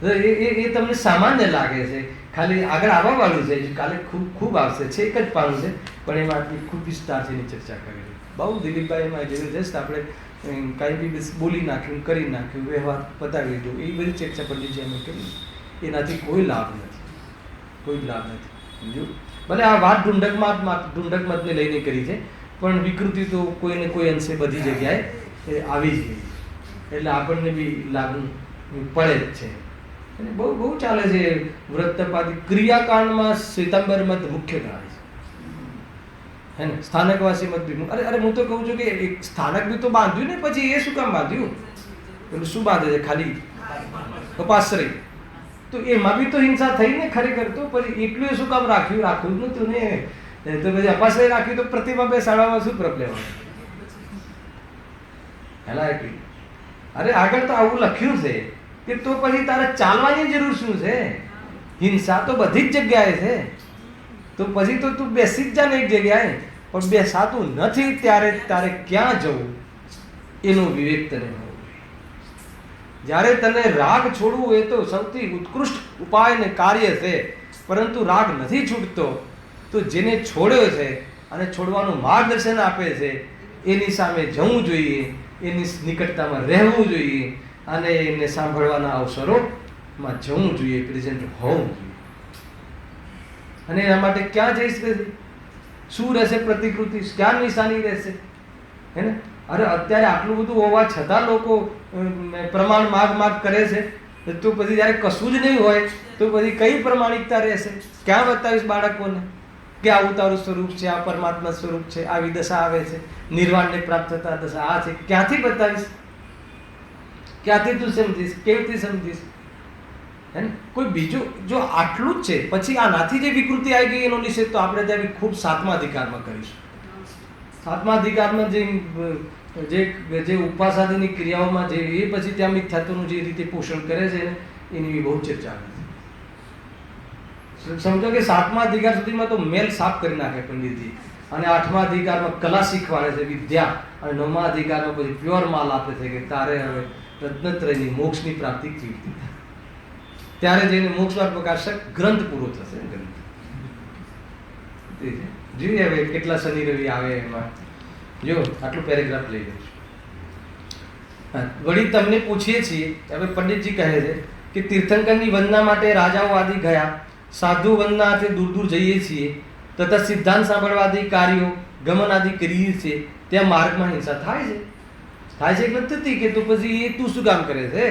એ તમને સામાન્ય લાગે છે, ખાલી આગળ આવવા વાળું છે, કાલે ખૂબ આવશે છે, એક જ પાનું છે, પણ એમાં આટલી ખૂબ વિસ્તારથી એની ચર્ચા કરેલી. બહુ દિલીપભાઈ એમાં જબરજસ્ત આપણે કાંઈ બી બોલી નાખ્યું, કરી નાખ્યું, વ્યવહાર પતાવી લીધો, એ બધી ચર્ચા પંડિતજી અમે કરી. એનાથી કોઈ લાભ નથી, કોઈ લાભ નથી. ભલે આ વાત ઢુંઢક મતને લઈને કરી છે, પણ વિકૃતિ તો કોઈને કોઈ અંશે બધી જગ્યાએ આવી જ ગઈ, એટલે આપણને બી લાગુ પડે જ છે. અને બહુ ચાલે છે વ્રતપાદી ક્રિયાકાંડમાં શ્વેતાંબર મત મુખ્ય ગણાય છે. હે ને, સ્થાનકવાસી મત બી. અરે હું તો કહું છું કે એક સ્થાનક બી તો બાંધ્યું ને, પછી એ શું કામ બાંધ્યું? પેલું શું બાંધે છે? ખાલી કપાસરી. તો એમાં બી તો હિંસા થઈ ને ખરેખર. તો પછી એટલું શું કામ રાખ્યું? રાખવું જ નતું ને. તો પછી અપાશ્રય રાખ્યું તો પ્રતિમા બેસાડવામાં શું પ્રોબ્લેમ? અરે આગળ તો આવું લખ્યું છે કે તો પછી તારે ચાલવાની જરૂર શું છે? હિંસા તો બધી જ જગ્યાએ છે. તો પછી તો તું બેસી જ જા ને એક જગ્યાએ. પણ બેસાતું નથી ત્યારે તારે ક્યાં જવું એનો વિવેક તને હોવો જોઈએ. જ્યારે તને રાગ છોડવું એ તો સૌથી ઉત્કૃષ્ટ ઉપાય ને કાર્ય છે. પરંતુ રાગ નથી છૂટતો તો જેને છોડ્યો છે અને છોડવાનું માર્ગદર્શન આપે છે એની સામે જવું જોઈએ, એની નિકટતામાં રહેવું જોઈએ અને એને સાંભળવાના અવસરોમાં જવું જોઈએ, પ્રેઝન્ટ હોવું જોઈએ. અને એના માટે ક્યાં જઈશ? શું રહેશે પ્રતિકૃતિ? ક્યાં નિશાની રહેશે? હે ને? અરે અત્યારે આટલું બધું હોવા છતાં લોકો પ્રમાણ માગ કરે છે. તો પછી જ્યારે કશું જ નહીં હોય તો પછી કઈ પ્રમાણિકતા રહેશે? ક્યાં બતાવીશ બાળકોને કે આવું તારું સ્વરૂપ છે, આ પરમાત્મા સ્વરૂપ છે, આવી દશા આવે છે, નિર્વાણને પ્રાપ્ત થતા દશા આ છે? ક્યાંથી બતાવીશ? ક્યાંથી તું સમજીશ? કેવીથી સમજીશ? હે ને? કોઈ બીજું જો આટલું જ છે પછી આનાથી જે વિકૃતિ આવી ગઈ એનો નિષેધ તો આપણે ત્યાં ખૂબ સાતમા અધિકારમાં કરીશું. સાતમા અધિકારમાં જે ઉપાસાદિની ક્રિયાઓમાં જે એ પછી ત્યાં મિથ્યાત્વનું જે રીતે પોષણ કરે છે ને એની બહુ ચર્ચા નથી. સમજો કે સાતમા અધિકાર સુધીમાં તો મેલ સાફ કરી નાખે પંડિતજી, અને આઠમા અધિકારમાં કલા શીખવાડે છે, વિદ્યા, અને નવમા અધિકારમાં પછી પ્યોર માલ આપે છે કે તારે હવે રત્નત્રયની મોક્ષની પ્રાપ્તિ કેવી રીતે થાય. ત્યારે જઈને મોક્ષ પ્રકાશક ગ્રંથ પૂરો થશે. ગ્રંથ જોઈએ હવે કેટલા શનિ રવિ આવે એમાં. જો આટલું પેરેગ્રાફ લઈ લઉં છું. વળી તમને પૂછીએ છીએ, હવે પંડિતજી કહે છે કે તીર્થંકરની વંદના માટે રાજાઓ આદિ ગયા, સાધુ વંદના અર્થે દૂર દૂર જઈએ છીએ, તથા સિદ્ધાંત સાંભળવાદી કાર્યો ગમન આદિ કરીએ છીએ, ત્યાં માર્ગમાં હિંસા થાય છે. થાય છે એટલે નથી કે તો પછી એ તું શું કામ કરે છે?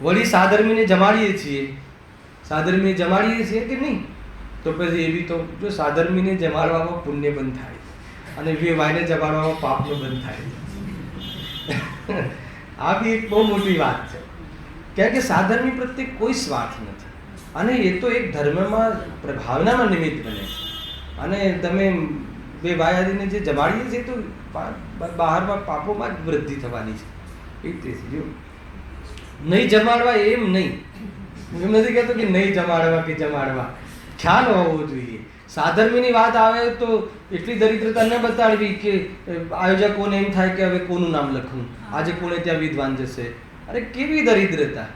વળી સાધર્મીને જમાડીએ છીએ, સાધર્મીને જમાડીએ છીએ કે નહીં? તો પછી એવી તો જો સાધર્મીને જમાડવામાં પુણ્ય બંધ થાય અને વેવાઈને જમાડવામાં પાપનો બંધ થાય. આ બી એક બહુ મોટી વાત છે. કારણ કે સાધર્મી પ્રત્યે કોઈ સ્વાર્થ નથી અને એ તો એક ધર્મમાં પ્રભાવનામાં નિમિત્ત બને છે. અને તમે બે ભાઈ આદિને જે જમાડીએ છીએ તો બહારમાં પાપોમાં જ વૃદ્ધિ થવાની છે. એ રીતે જો નહીં જમાડવા એમ નહીં, એમ નથી કહેતો કે નહીં જમાડવા કે જમાડવા, ખ્યાલ હોવો જોઈએ. સાધર્મીની વાત આવે તો એટલી દરિદ્રતા ન બતાડવી કે આયોજકોને એમ થાય કે હવે કોનું નામ લખવું, આજે કોને ત્યાં વિદ્વાન જશે. અરે કેવી દરિદ્રતા!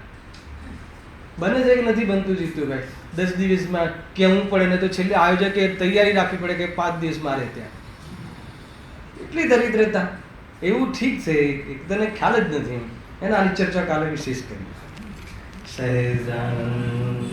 બને છે કે નથી બનતું જીતુભાઈ? 10 દિવસમાં કહેવું પડે ને તો છેલ્લે આયોજકે તૈયારી રાખવી પડે કે 5 દિવસ મારે ત્યાં. એટલી દરિદ્રતા. એવું ઠીક છે, તને ખ્યાલ જ નથી. એના આની ચર્ચા કાલે વિશેષ કરી. સહેજાનંદ